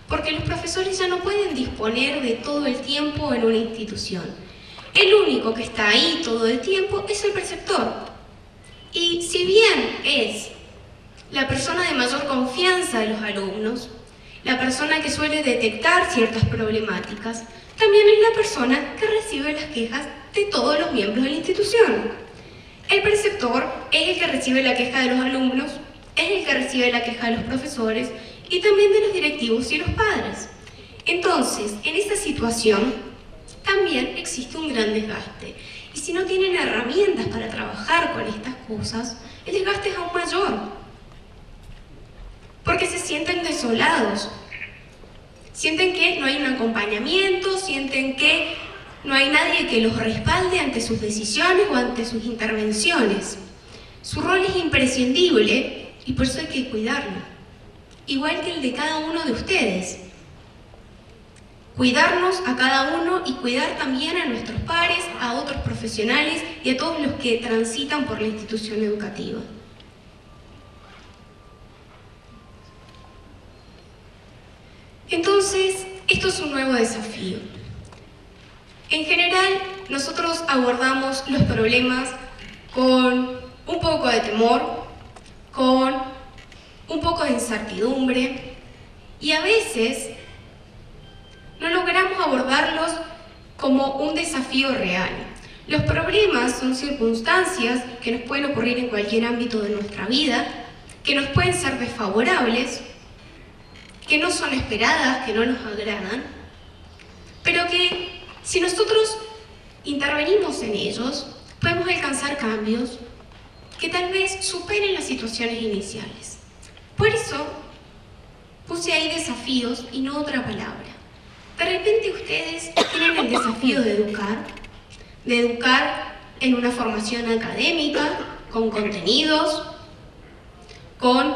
porque los profesores ya no pueden disponer de todo el tiempo en una institución. El único que está ahí todo el tiempo es el preceptor. Y si bien es la persona de mayor confianza de los alumnos, la persona que suele detectar ciertas problemáticas, también es la persona que recibe las quejas de todos los miembros de la institución. El preceptor es el que recibe la queja de los alumnos es el que recibe la queja de los profesores y también de los directivos y los padres. Entonces, en esta situación también existe un gran desgaste. Y si no tienen herramientas para trabajar con estas cosas, el desgaste es aún mayor. Porque se sienten desolados. Sienten que no hay un acompañamiento, sienten que no hay nadie que los respalde ante sus decisiones o ante sus intervenciones. Su rol es imprescindible y por eso hay que cuidarlo. Igual que el de cada uno de ustedes. Cuidarnos a cada uno y cuidar también a nuestros pares, a otros profesionales y a todos los que transitan por la institución educativa. Entonces, esto es un nuevo desafío. En general, nosotros abordamos los problemas con un poco de temor, con un poco de incertidumbre y a veces no logramos abordarlos como un desafío real. Los problemas son circunstancias que nos pueden ocurrir en cualquier ámbito de nuestra vida, que nos pueden ser desfavorables, que no son esperadas, que no nos agradan, pero que si nosotros intervenimos en ellos, podemos alcanzar cambios que tal vez superen las situaciones iniciales. Por eso puse ahí desafíos y no otra palabra. De repente ustedes tienen el desafío de educar en una formación académica, con contenidos, con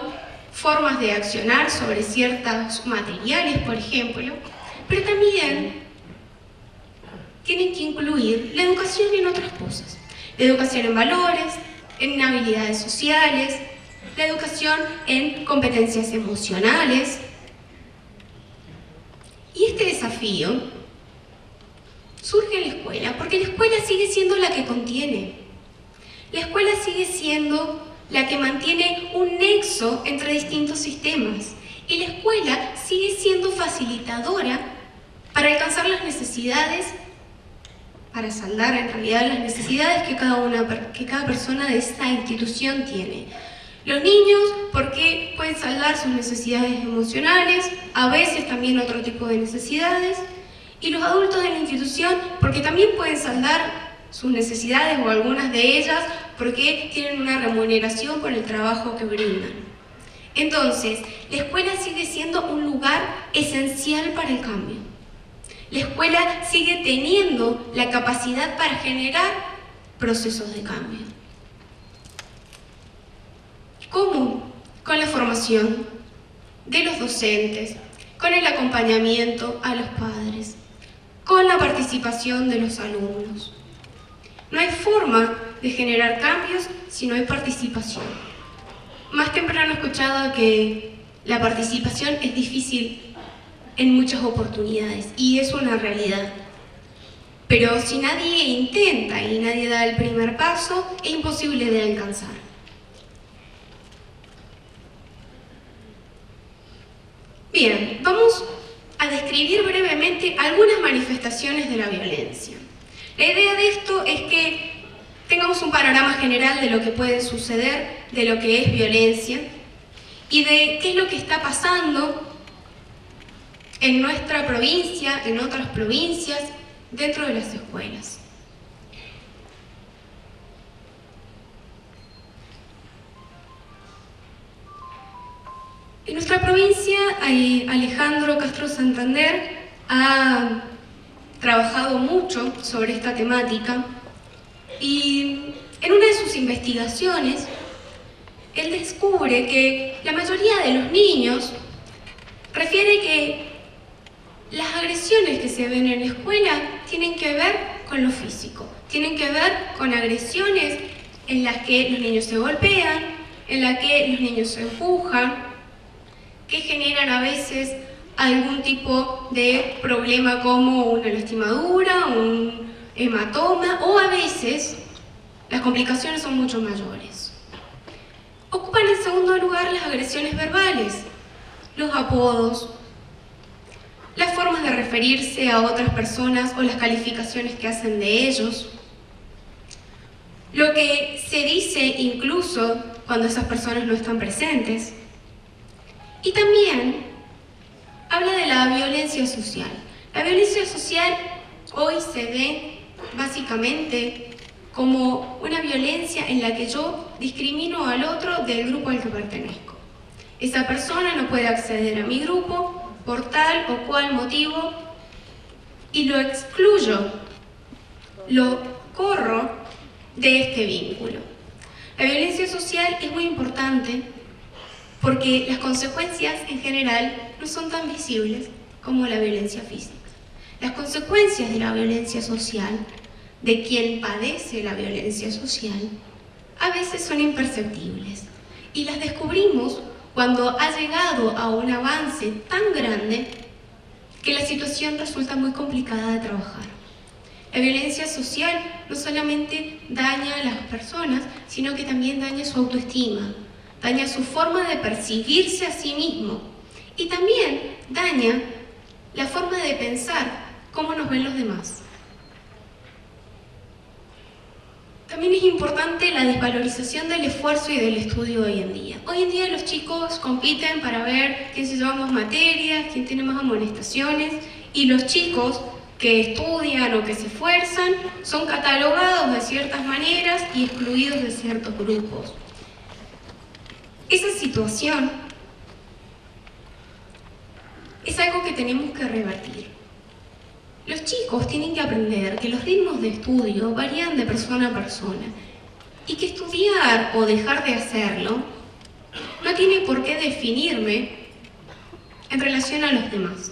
formas de accionar sobre ciertos materiales, por ejemplo, pero también tienen que incluir la educación en otras cosas. La educación en valores, en habilidades sociales, la educación en competencias emocionales. Y este desafío surge en la escuela, porque la escuela sigue siendo la que contiene. La escuela sigue siendo la que mantiene un nexo entre distintos sistemas. Y la escuela sigue siendo facilitadora para alcanzar las necesidades, para saldar en realidad las necesidades que cada persona de esta institución tiene. Los niños, porque pueden saldar sus necesidades emocionales, a veces también otro tipo de necesidades, y los adultos de la institución, porque también pueden saldar sus necesidades o algunas de ellas, porque tienen una remuneración por el trabajo que brindan. Entonces, la escuela sigue siendo un lugar esencial para el cambio. La escuela sigue teniendo la capacidad para generar procesos de cambio. ¿Cómo? Con la formación de los docentes, con el acompañamiento a los padres, con la participación de los alumnos. No hay forma de generar cambios si no hay participación. Más temprano he escuchado que la participación es difícil en muchas oportunidades y es una realidad. Pero si nadie intenta y nadie da el primer paso, es imposible de alcanzar. Bien, vamos a describir brevemente algunas manifestaciones de la violencia. La idea de esto es que tengamos un panorama general de lo que puede suceder, de lo que es violencia y de qué es lo que está pasando en nuestra provincia, en otras provincias, dentro de las escuelas. En nuestra provincia, Alejandro Castro Santander ha trabajado mucho sobre esta temática y en una de sus investigaciones él descubre que la mayoría de los niños refiere que las agresiones que se ven en la escuela tienen que ver con lo físico, tienen que ver con agresiones en las que los niños se golpean, en las que los niños se empujan, que generan a veces algún tipo de problema como una lastimadura, un hematoma, o a veces las complicaciones son mucho mayores. Ocupan en segundo lugar las agresiones verbales, los apodos, las formas de referirse a otras personas o las calificaciones que hacen de ellos. Lo que se dice incluso cuando esas personas no están presentes. Y también habla de la violencia social. La violencia social hoy se ve básicamente como una violencia en la que yo discrimino al otro del grupo al que pertenezco. Esa persona no puede acceder a mi grupo por tal o cual motivo y lo excluyo, lo corro de este vínculo. La violencia social es muy importante porque las consecuencias en general no son tan visibles como la violencia física. Las consecuencias de la violencia social, de quien padece la violencia social, a veces son imperceptibles y las descubrimos cuando ha llegado a un avance tan grande que la situación resulta muy complicada de trabajar. La violencia social no solamente daña a las personas, sino que también daña su autoestima, daña su forma de percibirse a sí mismo y también daña la forma de pensar cómo nos ven los demás. También es importante la desvalorización del esfuerzo y del estudio hoy en día. Hoy en día los chicos compiten para ver quién se lleva más materias, quién tiene más amonestaciones, y los chicos que estudian o que se esfuerzan son catalogados de ciertas maneras y excluidos de ciertos grupos. Esa situación es algo que tenemos que revertir. Los chicos tienen que aprender que los ritmos de estudio varían de persona a persona y que estudiar o dejar de hacerlo no tiene por qué definirme en relación a los demás.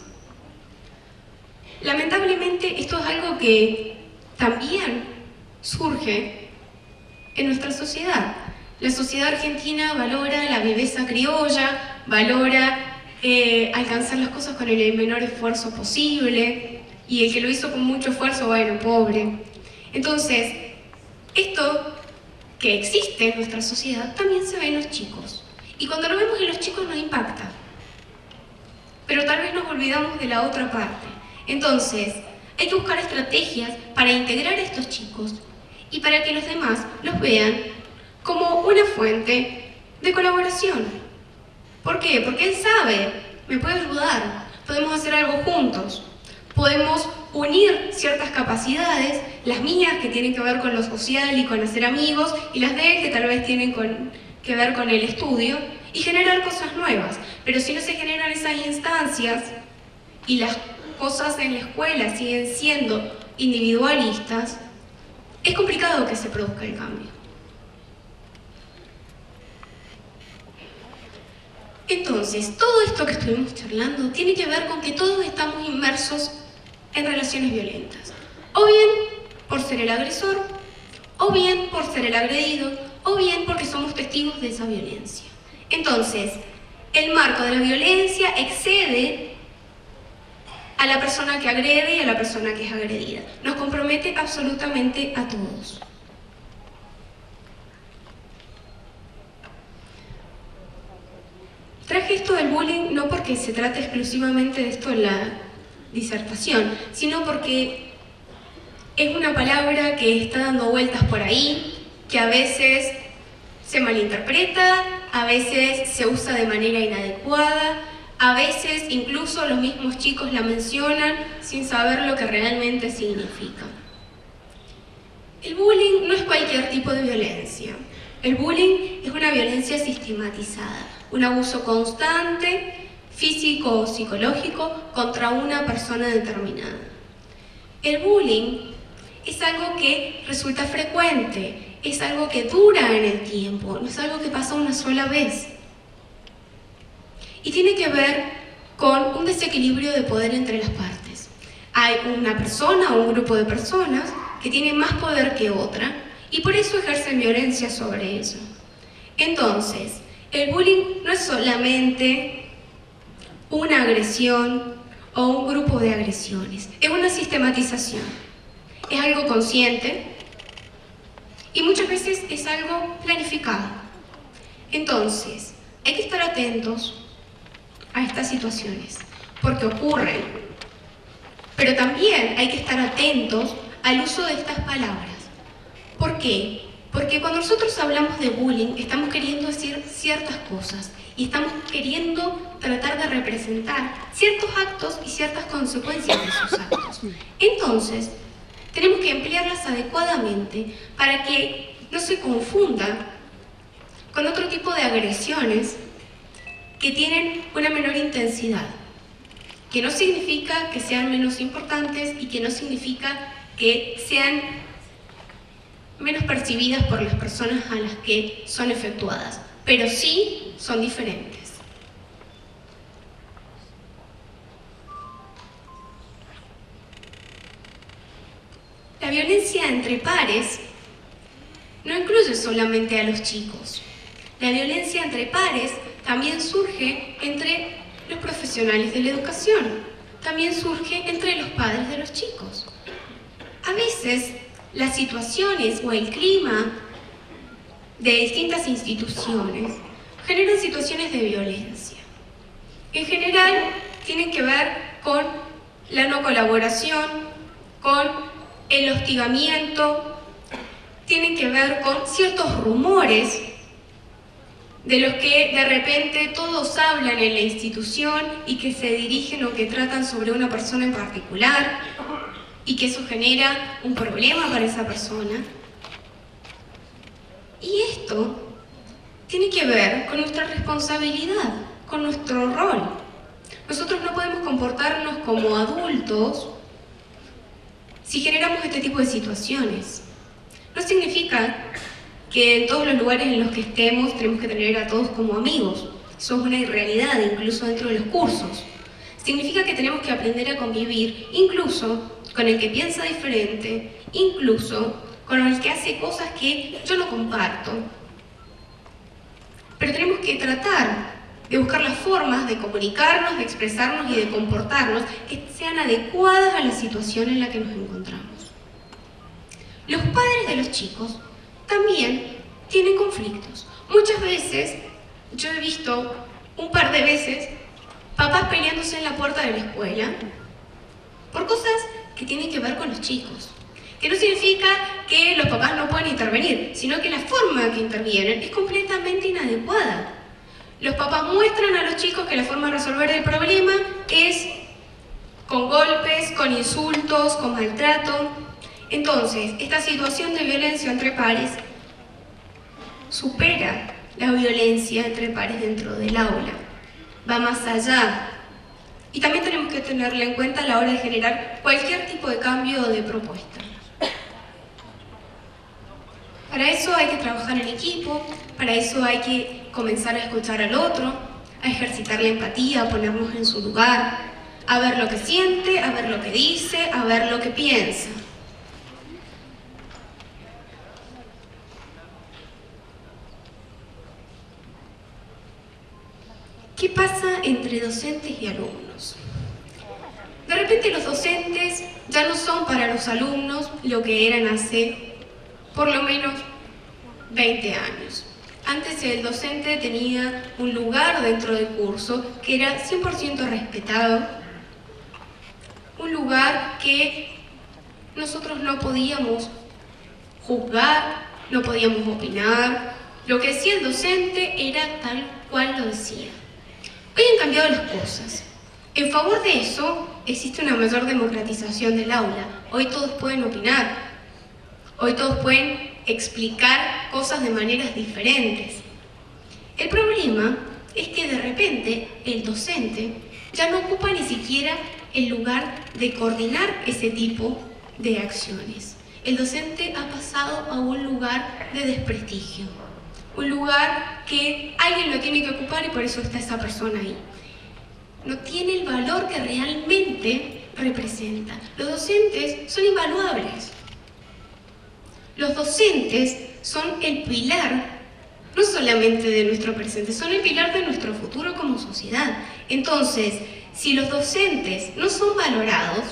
Lamentablemente esto es algo que también surge en nuestra sociedad. La sociedad argentina valora la viveza criolla, valora alcanzar las cosas con el menor esfuerzo posible, y el que lo hizo con mucho esfuerzo, bueno, pobre. Entonces, esto que existe en nuestra sociedad también se ve en los chicos. Y cuando lo vemos en los chicos nos impacta. Pero tal vez nos olvidamos de la otra parte. Entonces, hay que buscar estrategias para integrar a estos chicos y para que los demás los vean como una fuente de colaboración. ¿Por qué? Porque él sabe, me puede ayudar, podemos hacer algo juntos. Podemos unir ciertas capacidades, las mías que tienen que ver con lo social y con hacer amigos, y las de él que tal vez tienen que ver con el estudio, y generar cosas nuevas. Pero si no se generan esas instancias y las cosas en la escuela siguen siendo individualistas, es complicado que se produzca el cambio. Entonces, todo esto que estuvimos charlando tiene que ver con que todos estamos inmersos en relaciones violentas, o bien por ser el agresor, o bien por ser el agredido, o bien porque somos testigos de esa violencia. Entonces, el marco de la violencia excede a la persona que agrede y a la persona que es agredida. Nos compromete absolutamente a todos. Traje esto del bullying no porque se trate exclusivamente de esto en la disertación, sino porque es una palabra que está dando vueltas por ahí, que a veces se malinterpreta, a veces se usa de manera inadecuada, a veces incluso los mismos chicos la mencionan sin saber lo que realmente significa. El bullying no es cualquier tipo de violencia. El bullying es una violencia sistematizada, un abuso constante, físico o psicológico, contra una persona determinada. El bullying es algo que resulta frecuente, es algo que dura en el tiempo, no es algo que pasa una sola vez. Y tiene que ver con un desequilibrio de poder entre las partes. Hay una persona o un grupo de personas que tiene más poder que otra y por eso ejercen violencia sobre eso. Entonces, el bullying no es solamente una agresión o un grupo de agresiones, es una sistematización, es algo consciente y muchas veces es algo planificado. Entonces, hay que estar atentos a estas situaciones, porque ocurren, pero también hay que estar atentos al uso de estas palabras. ¿Por qué? Porque cuando nosotros hablamos de bullying, estamos queriendo decir ciertas cosas y estamos queriendo tratar de representar ciertos actos y ciertas consecuencias de esos actos. Entonces, tenemos que emplearlas adecuadamente para que no se confunda con otro tipo de agresiones que tienen una menor intensidad, que no significa que sean menos importantes y que no significa que sean menos percibidas por las personas a las que son efectuadas, pero sí son diferentes. La violencia entre pares no incluye solamente a los chicos. La violencia entre pares también surge entre los profesionales de la educación, también surge entre los padres de los chicos. A veces, las situaciones o el clima de distintas instituciones generan situaciones de violencia. En general, tienen que ver con la no colaboración, con el hostigamiento, tienen que ver con ciertos rumores de los que de repente todos hablan en la institución y que se dirigen o que tratan sobre una persona en particular, y que eso genera un problema para esa persona. Y esto tiene que ver con nuestra responsabilidad, con nuestro rol. Nosotros no podemos comportarnos como adultos si generamos este tipo de situaciones. No significa que en todos los lugares en los que estemos tenemos que tener a todos como amigos. Eso es una irrealidad, incluso dentro de los cursos. Significa que tenemos que aprender a convivir, incluso con el que piensa diferente, incluso con el que hace cosas que yo no comparto. Pero tenemos que tratar de buscar las formas de comunicarnos, de expresarnos y de comportarnos que sean adecuadas a la situación en la que nos encontramos. Los padres de los chicos también tienen conflictos. Muchas veces, yo he visto un par de veces papás peleándose en la puerta de la escuela por cosas que tienen que ver con los chicos. Que no significa que los papás no puedan intervenir, sino que la forma en que intervienen es completamente inadecuada. Los papás muestran a los chicos que la forma de resolver el problema es con golpes, con insultos, con maltrato. Entonces, esta situación de violencia entre pares supera la violencia entre pares dentro del aula. Va más allá. Y también tenemos que tenerla en cuenta a la hora de generar cualquier tipo de cambio o de propuesta. Para eso hay que trabajar en equipo, para eso hay que comenzar a escuchar al otro, a ejercitar la empatía, a ponernos en su lugar, a ver lo que siente, a ver lo que dice, a ver lo que piensa. ¿Qué pasa entre docentes y alumnos? De repente los docentes ya no son para los alumnos lo que eran hace por lo menos 20 años. Antes el docente tenía un lugar dentro del curso que era 100% respetado, un lugar que nosotros no podíamos juzgar, no podíamos opinar. Lo que decía el docente era tal cual lo decía. Hoy han cambiado las cosas. En favor de eso existe una mayor democratización del aula. Hoy todos pueden opinar. Hoy todos pueden explicar cosas de maneras diferentes. El problema es que de repente el docente ya no ocupa ni siquiera el lugar de coordinar ese tipo de acciones. El docente ha pasado a un lugar de desprestigio. Un lugar que alguien lo tiene que ocupar y por eso está esa persona ahí. No tiene el valor que realmente representa. Los docentes son invaluables. Los docentes son el pilar, no solamente de nuestro presente, son el pilar de nuestro futuro como sociedad. Entonces, si los docentes no son valorados,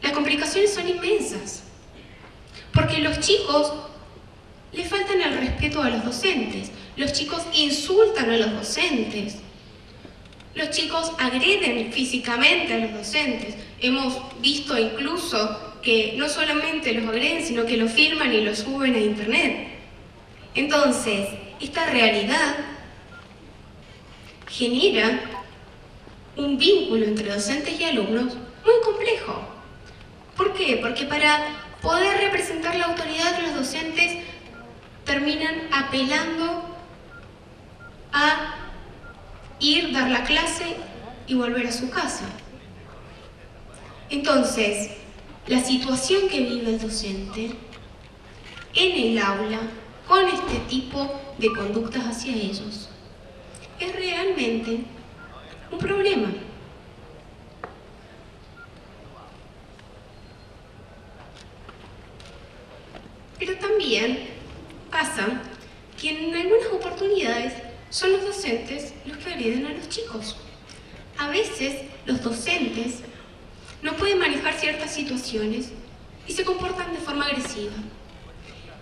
las complicaciones son inmensas. Porque los chicos le faltan el respeto a los docentes, los chicos insultan a los docentes, los chicos agreden físicamente a los docentes. Hemos visto incluso que no solamente los agreden, sino que los filman y los suben a internet. Entonces, esta realidad genera un vínculo entre docentes y alumnos muy complejo. ¿Por qué? Porque para poder representar la autoridad, los docentes terminan apelando a ir, dar la clase y volver a su casa. Entonces, la situación que vive el docente en el aula con este tipo de conductas hacia ellos es realmente un problema. Pero también pasa que en algunas oportunidades son los docentes los que agreden a los chicos. A veces los docentes no pueden manejar ciertas situaciones y se comportan de forma agresiva.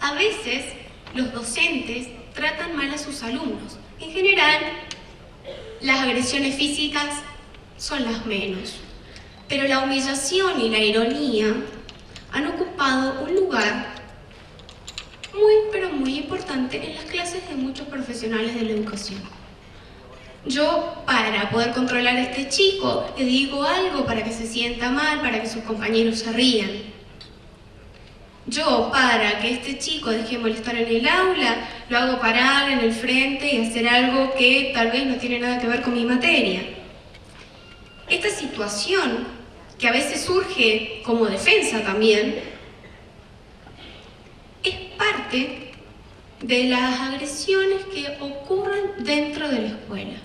A veces los docentes tratan mal a sus alumnos. En general, las agresiones físicas son las menos, pero la humillación y la ironía han ocupado un lugar muy, pero muy importante en las clases de muchos profesionales de la educación. Yo, para poder controlar a este chico, le digo algo para que se sienta mal, para que sus compañeros se rían. Yo, para que este chico deje de molestar en el aula, lo hago parar en el frente y hacer algo que tal vez no tiene nada que ver con mi materia. Esta situación, que a veces surge como defensa también, es parte de las agresiones que ocurren dentro de la escuela.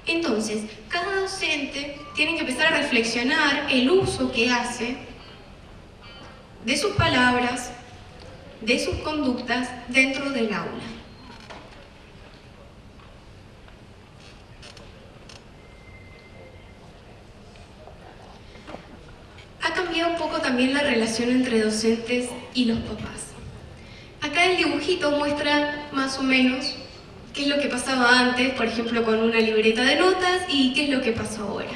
Entonces, cada docente tiene que empezar a reflexionar el uso que hace de sus palabras, de sus conductas dentro del aula. Ha cambiado un poco también la relación entre docentes y los papás. Acá el dibujito muestra más o menos qué es lo que pasaba antes, por ejemplo, con una libreta de notas, y qué es lo que pasa ahora.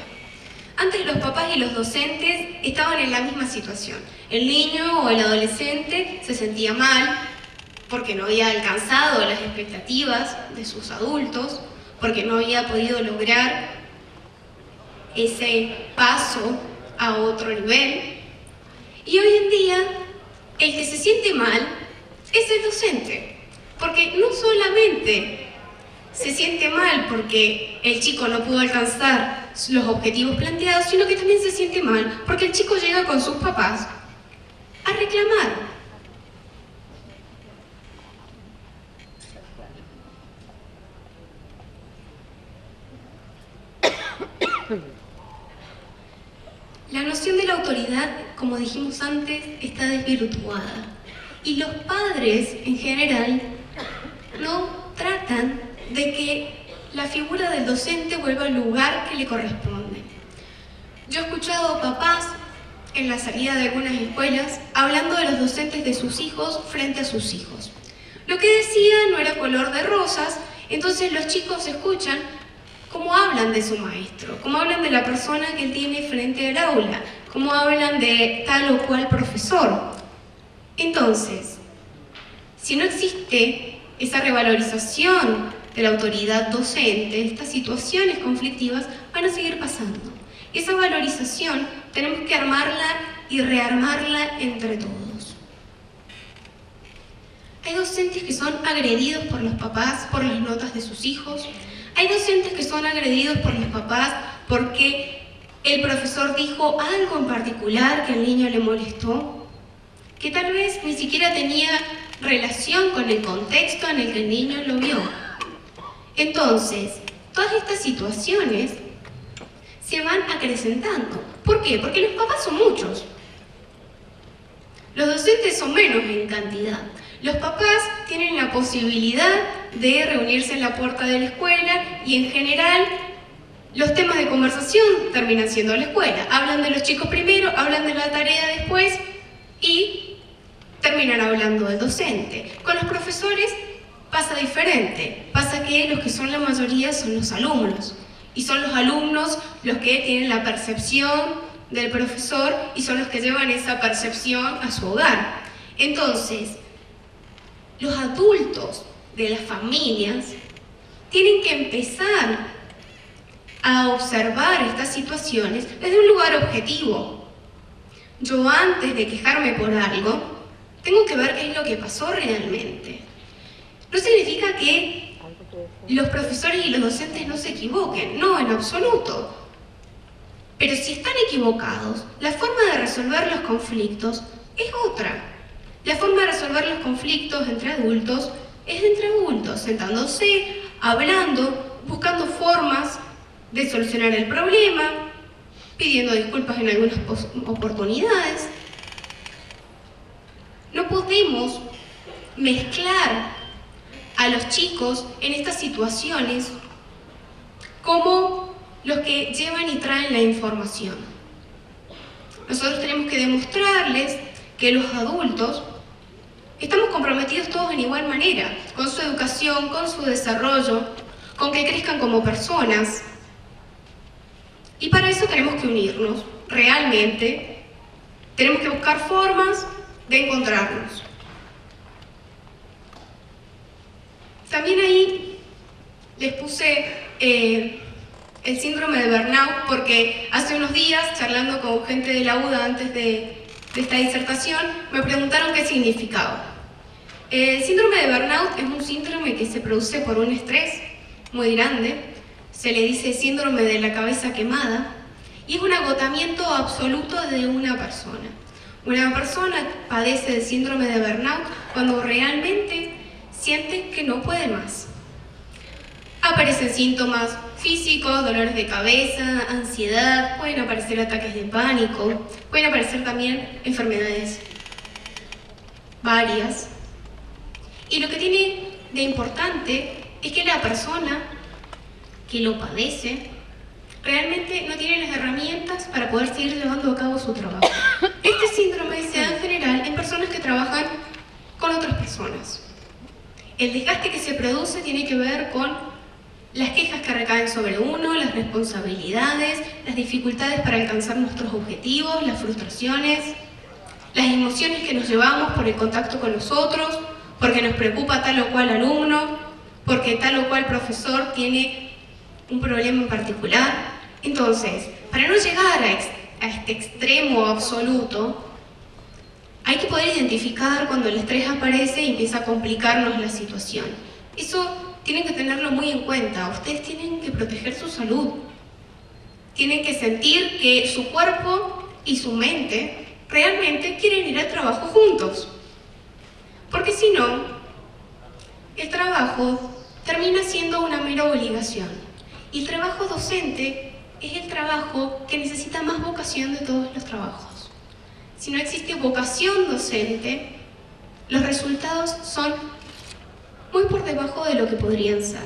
Antes los papás y los docentes estaban en la misma situación. El niño o el adolescente se sentía mal porque no había alcanzado las expectativas de sus adultos, porque no había podido lograr ese paso a otro nivel. Y hoy en día, el que se siente mal es el docente, porque no solamente se siente mal porque el chico no pudo alcanzar los objetivos planteados, sino que también se siente mal porque el chico llega con sus papás a reclamar. La noción de la autoridad, como dijimos antes, está desvirtuada. Y los padres, en general, no tratan de que la figura del docente vuelva al lugar que le corresponde. Yo he escuchado papás en la salida de algunas escuelas hablando de los docentes de sus hijos frente a sus hijos. Lo que decía no era color de rosas, entonces los chicos escuchan cómo hablan de su maestro, cómo hablan de la persona que él tiene frente al aula, cómo hablan de tal o cual profesor. Entonces, si no existe esa revalorización de la autoridad docente, estas situaciones conflictivas van a seguir pasando. Y esa valorización tenemos que armarla y rearmarla entre todos. Hay docentes que son agredidos por los papás por las notas de sus hijos. Hay docentes que son agredidos por los papás porque el profesor dijo algo en particular que al niño le molestó, que tal vez ni siquiera tenía relación con el contexto en el que el niño lo vio. Entonces, todas estas situaciones se van acrecentando. ¿Por qué? Porque los papás son muchos. Los docentes son menos en cantidad. Los papás tienen la posibilidad de reunirse en la puerta de la escuela y en general los temas de conversación terminan siendo la escuela. Hablan de los chicos primero, hablan de la tarea después y terminan hablando del docente. Con los profesores pasa diferente. Pasa que los que son la mayoría son los alumnos. Y son los alumnos los que tienen la percepción del profesor y son los que llevan esa percepción a su hogar. Entonces, los adultos de las familias tienen que empezar a observar estas situaciones desde un lugar objetivo. Yo, antes de quejarme por algo, tengo que ver qué es lo que pasó realmente. No significa que los profesores y los docentes no se equivoquen, no, en absoluto. Pero si están equivocados, la forma de resolver los conflictos es otra. La forma de resolver los conflictos entre adultos es entre adultos, sentándose, hablando, buscando formas de solucionar el problema, pidiendo disculpas en algunas oportunidades. No podemos mezclar a los chicos en estas situaciones como los que llevan y traen la información. Nosotros tenemos que demostrarles que los adultos estamos comprometidos todos en igual manera, con su educación, con su desarrollo, con que crezcan como personas. Y para eso tenemos que unirnos, realmente. Tenemos que buscar formas de encontrarnos. También ahí les puse el síndrome de burnout, porque hace unos días, charlando con gente de la UDA antes de esta disertación, me preguntaron qué significaba. El síndrome de burnout es un síndrome que se produce por un estrés muy grande, se le dice síndrome de la cabeza quemada, y es un agotamiento absoluto de una persona. Una persona padece de síndrome de burnout cuando realmente siente que no puede más. Aparecen síntomas físicos, dolores de cabeza, ansiedad, pueden aparecer ataques de pánico, pueden aparecer también enfermedades varias. Y lo que tiene de importante es que la persona que lo padece realmente no tiene las herramientas para poder seguir llevando a cabo su trabajo. Este síndrome se da en general en personas que trabajan con otras personas. El desgaste que se produce tiene que ver con las quejas que recaen sobre uno, las responsabilidades, las dificultades para alcanzar nuestros objetivos, las frustraciones, las emociones que nos llevamos por el contacto con los otros, porque nos preocupa tal o cual alumno, porque tal o cual profesor tiene un problema en particular. Entonces, para no llegar a este extremo absoluto, hay que poder identificar cuando el estrés aparece y empieza a complicarnos la situación. Eso tienen que tenerlo muy en cuenta. Ustedes tienen que proteger su salud. Tienen que sentir que su cuerpo y su mente realmente quieren ir al trabajo juntos. Porque si no, el trabajo termina siendo una mera obligación. Y el trabajo docente es el trabajo que necesita más vocación de todos los trabajos. Si no existe vocación docente, los resultados son muy por debajo de lo que podrían ser.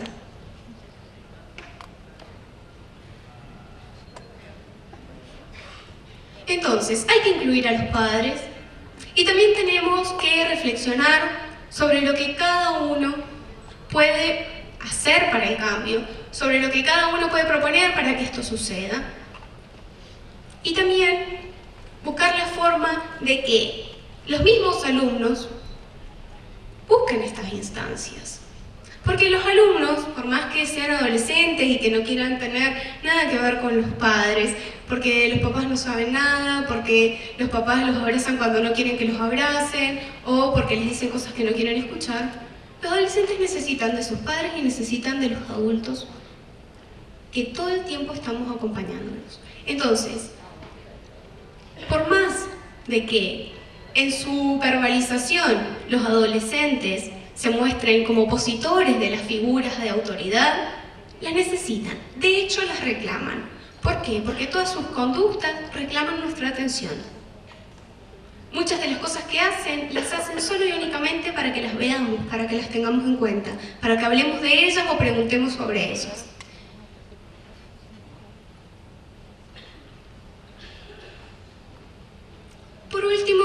Entonces, hay que incluir a los padres y también tenemos que reflexionar sobre lo que cada uno puede hacer para el cambio, sobre lo que cada uno puede proponer para que esto suceda. Y también buscar la forma de que los mismos alumnos busquen estas instancias. Porque los alumnos, por más que sean adolescentes y que no quieran tener nada que ver con los padres, porque los papás no saben nada, porque los papás los abrazan cuando no quieren que los abracen, o porque les dicen cosas que no quieren escuchar, los adolescentes necesitan de sus padres y necesitan de los adultos que todo el tiempo estamos acompañándolos. Entonces, por más de que en su verbalización los adolescentes se muestren como opositores de las figuras de autoridad, las necesitan, de hecho las reclaman. ¿Por qué? Porque todas sus conductas reclaman nuestra atención. Muchas de las cosas que hacen, las hacen solo y únicamente para que las veamos, para que las tengamos en cuenta, para que hablemos de ellas o preguntemos sobre ellas. Por último,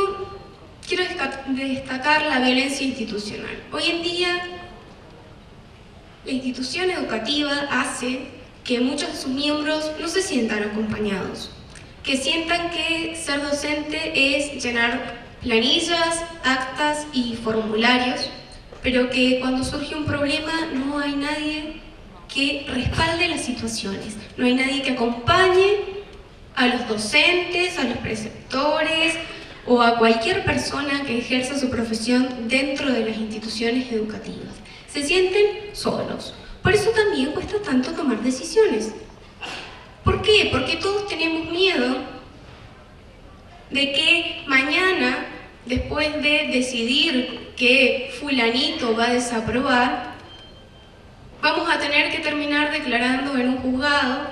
quiero destacar la violencia institucional. Hoy en día, la institución educativa hace que muchos de sus miembros no se sientan acompañados. que sientan que ser docente es llenar planillas, actas y formularios, pero que cuando surge un problema no hay nadie que respalde las situaciones, no hay nadie que acompañe a los docentes, a los preceptores o a cualquier persona que ejerza su profesión dentro de las instituciones educativas. Se sienten solos. Por eso también cuesta tanto tomar decisiones. ¿Por qué? Porque todos tenemos miedo de que mañana, después de decidir que fulanito va a desaprobar, vamos a tener que terminar declarando en un juzgado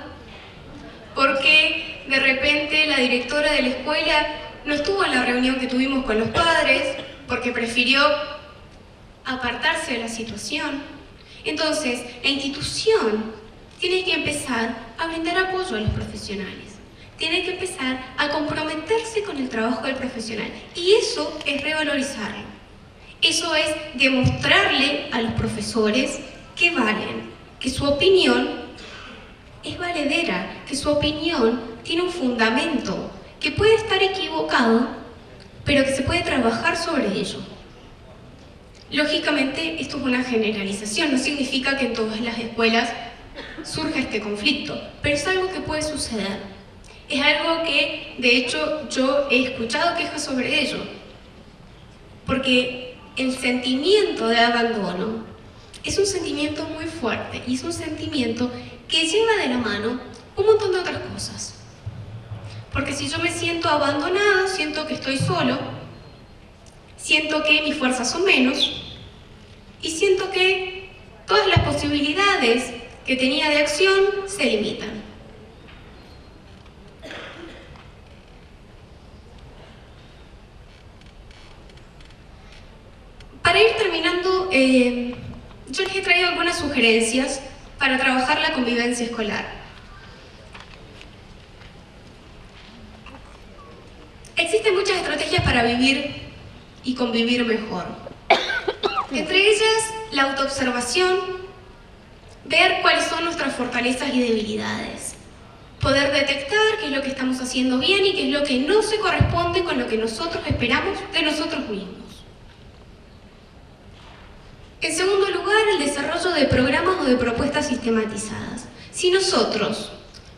porque de repente la directora de la escuela no estuvo en la reunión que tuvimos con los padres porque prefirió apartarse de la situación. Entonces, la institución tiene que empezar a brindar apoyo a los profesionales, tiene que empezar a comprometerse con el trabajo del profesional, y eso es revalorizarlo, eso es demostrarle a los profesores que valen, que su opinión es valedera, que su opinión tiene un fundamento, que puede estar equivocado, pero que se puede trabajar sobre ello. Lógicamente, esto es una generalización, no significa que en todas las escuelas surja este conflicto, pero es algo que puede suceder. Es algo que, de hecho, yo he escuchado quejas sobre ello, porque el sentimiento de abandono es un sentimiento muy fuerte y es un sentimiento que lleva de la mano un montón de otras cosas. Porque si yo me siento abandonado, siento que estoy solo, siento que mis fuerzas son menos y siento que todas las posibilidades que tenía de acción se limitan. Para ir terminando, yo les he traído algunas sugerencias para trabajar la convivencia escolar. Existen muchas estrategias para vivir y convivir mejor. Entre ellas, la autoobservación, ver cuáles son nuestras fortalezas y debilidades, poder detectar qué es lo que estamos haciendo bien y qué es lo que no se corresponde con lo que nosotros esperamos de nosotros mismos. En segundo lugar, el desarrollo de programas o de propuestas sistematizadas. Si nosotros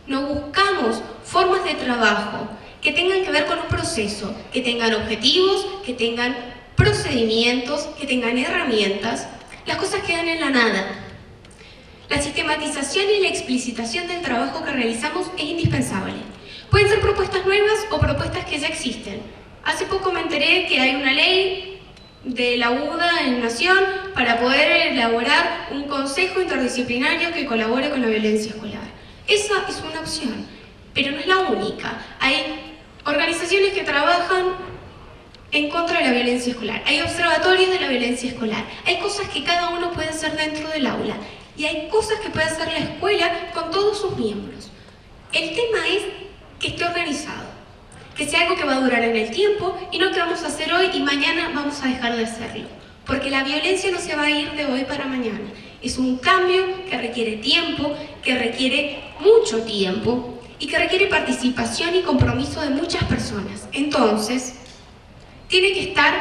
no buscamos formas de trabajo que tengan que ver con un proceso, que tengan objetivos, que tengan procedimientos, que tengan herramientas, las cosas quedan en la nada. La sistematización y la explicitación del trabajo que realizamos es indispensable. Pueden ser propuestas nuevas o propuestas que ya existen. Hace poco me enteré que hay una ley de la UDA en Nación para poder elaborar un consejo interdisciplinario que colabore con la violencia escolar. Esa es una opción, pero no es la única. Hay organizaciones que trabajan en contra de la violencia escolar, hay observatorios de la violencia escolar, hay cosas que cada uno puede hacer dentro del aula y hay cosas que puede hacer la escuela con todos sus miembros. El tema es que esté organizado, que sea algo que va a durar en el tiempo y no que vamos a hacer hoy y mañana vamos a dejar de hacerlo. Porque la violencia no se va a ir de hoy para mañana. Es un cambio que requiere tiempo, que requiere mucho tiempo y que requiere participación y compromiso de muchas personas. Entonces, tiene que estar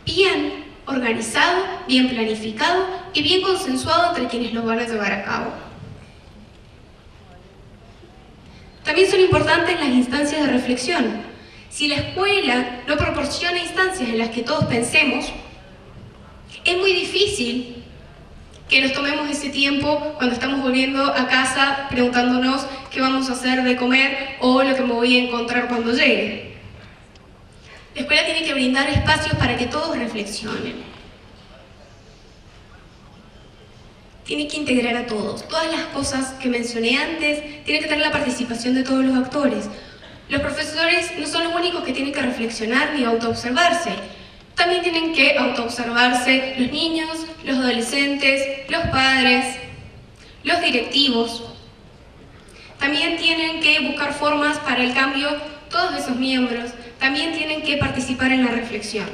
bien organizado, bien planificado y bien consensuado entre quienes lo van a llevar a cabo. También son importantes las instancias de reflexión. Si la escuela no proporciona instancias en las que todos pensemos, es muy difícil que nos tomemos ese tiempo cuando estamos volviendo a casa preguntándonos qué vamos a hacer de comer o lo que me voy a encontrar cuando llegue. La escuela tiene que brindar espacios para que todos reflexionen. Tiene que integrar a todos. Todas las cosas que mencioné antes tienen que tener la participación de todos los actores. Los profesores no son los únicos que tienen que reflexionar ni autoobservarse. También tienen que autoobservarse los niños, los adolescentes, los padres, los directivos. También tienen que buscar formas para el cambio todos esos miembros. También tienen que participar en la reflexión.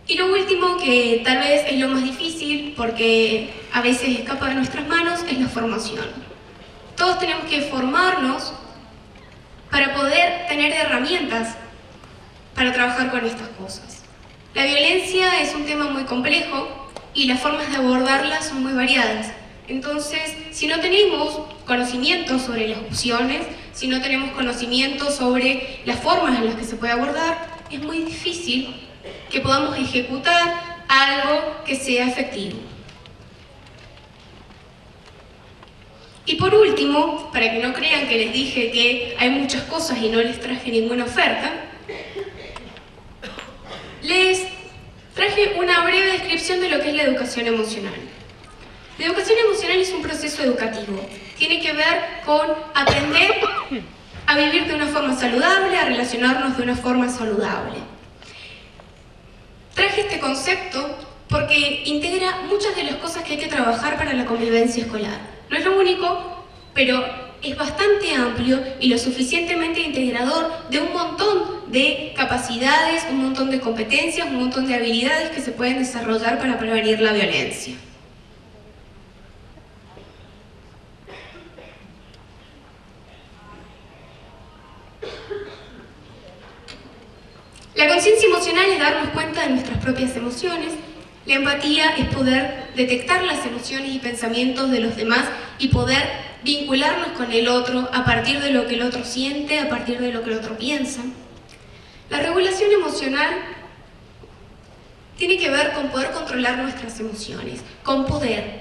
Y lo último, que tal vez es lo más difícil porque a veces escapa de nuestras manos, es la formación. Todos tenemos que formarnos herramientas para trabajar con estas cosas. La violencia es un tema muy complejo y las formas de abordarla son muy variadas. Entonces, si no tenemos conocimiento sobre las opciones, si no tenemos conocimiento sobre las formas en las que se puede abordar, es muy difícil que podamos ejecutar algo que sea efectivo. Y por último, para que no crean que les dije que hay muchas cosas y no les traje ninguna oferta, les traje una breve descripción de lo que es la educación emocional. La educación emocional es un proceso educativo. Tiene que ver con aprender a vivir de una forma saludable, a relacionarnos de una forma saludable. Traje este concepto porque integra muchas de las cosas que hay que trabajar para la convivencia escolar. No es lo único, pero es bastante amplio y lo suficientemente integrador de un montón de capacidades, un montón de competencias, un montón de habilidades que se pueden desarrollar para prevenir la violencia. La conciencia emocional es darnos cuenta de nuestras propias emociones. La empatía es poder detectar las emociones y pensamientos de los demás y poder vincularnos con el otro a partir de lo que el otro siente, a partir de lo que el otro piensa. La regulación emocional tiene que ver con poder controlar nuestras emociones, con poder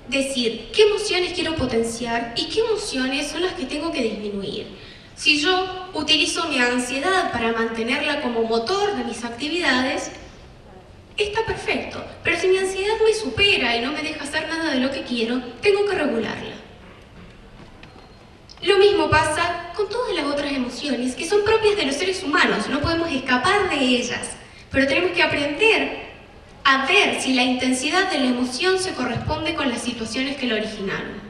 decir qué emociones quiero potenciar y qué emociones son las que tengo que disminuir. Si yo utilizo mi ansiedad para mantenerla como motor de mis actividades, está perfecto, pero si mi ansiedad me supera y no me deja hacer nada de lo que quiero, tengo que regularla. Lo mismo pasa con todas las otras emociones que son propias de los seres humanos, no podemos escapar de ellas, pero tenemos que aprender a ver si la intensidad de la emoción se corresponde con las situaciones que la originaron.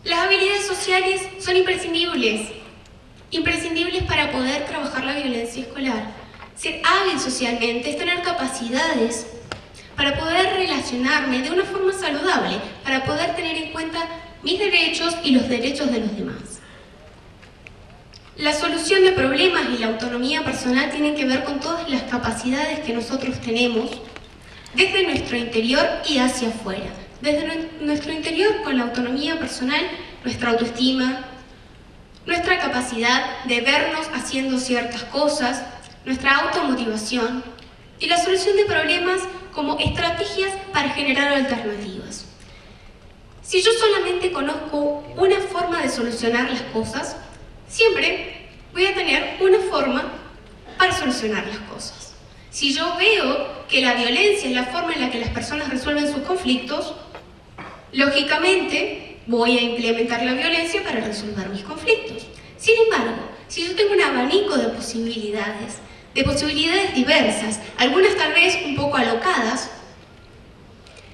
Las habilidades sociales son imprescindibles para poder trabajar la violencia escolar. Ser hábil socialmente es tener capacidades para poder relacionarme de una forma saludable, para poder tener en cuenta mis derechos y los derechos de los demás. La solución de problemas y la autonomía personal tienen que ver con todas las capacidades que nosotros tenemos desde nuestro interior y hacia afuera. Desde nuestro interior, con la autonomía personal, nuestra autoestima, nuestra capacidad de vernos haciendo ciertas cosas, nuestra automotivación y la solución de problemas como estrategias para generar alternativas. Si yo solamente conozco una forma de solucionar las cosas, siempre voy a tener una forma para solucionar las cosas. Si yo veo que la violencia es la forma en la que las personas resuelven sus conflictos, lógicamente voy a implementar la violencia para resolver mis conflictos. Sin embargo, si yo tengo un abanico de posibilidades diversas, algunas tal vez un poco alocadas,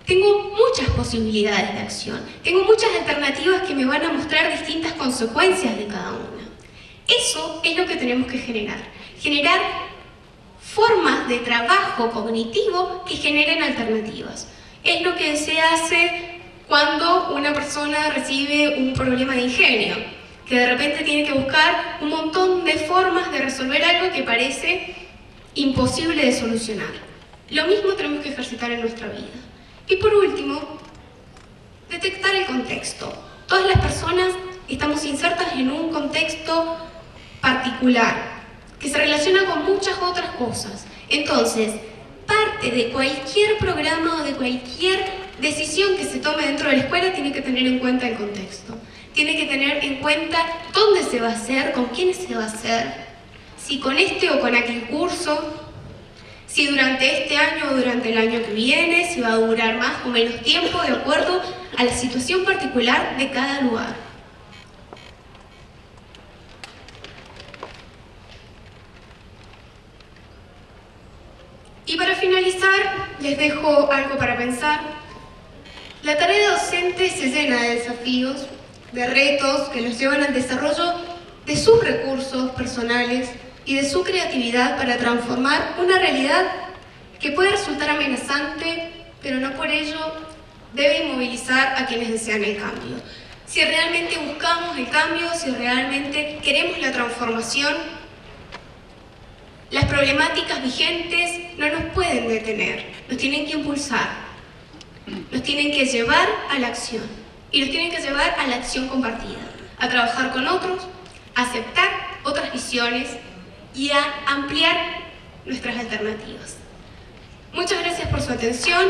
tengo muchas posibilidades de acción, tengo muchas alternativas que me van a mostrar distintas consecuencias de cada una. Eso es lo que tenemos que generar formas de trabajo cognitivo que generen alternativas. Es lo que se hace cuando una persona recibe un problema de ingenio, que de repente tiene que buscar un montón de formas de resolver algo que parece imposible de solucionar. Lo mismo tenemos que ejercitar en nuestra vida. Y por último, detectar el contexto. Todas las personas estamos insertas en un contexto particular, que se relaciona con muchas otras cosas. Entonces, parte de cualquier programa o de cualquier decisión que se tome dentro de la escuela tiene que tener en cuenta el contexto. Tiene que tener en cuenta dónde se va a hacer, con quiénes se va a hacer, si con este o con aquel curso, si durante este año o durante el año que viene, si va a durar más o menos tiempo de acuerdo a la situación particular de cada lugar. Y para finalizar, les dejo algo para pensar. La tarea docente se llena de desafíos, de retos que los llevan al desarrollo de sus recursos personales y de su creatividad para transformar una realidad que puede resultar amenazante, pero no por ello debe inmovilizar a quienes desean el cambio. si realmente buscamos el cambio, si realmente queremos la transformación, las problemáticas vigentes no nos pueden detener, nos tienen que impulsar, nos tienen que llevar a la acción y nos tienen que llevar a la acción compartida, a trabajar con otros, a aceptar otras visiones y a ampliar nuestras alternativas. Muchas gracias por su atención.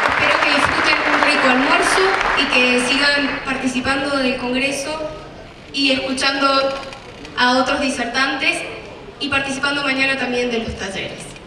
Espero que disfruten un rico almuerzo y que sigan participando del Congreso y escuchando a otros disertantes y participando mañana también de los talleres.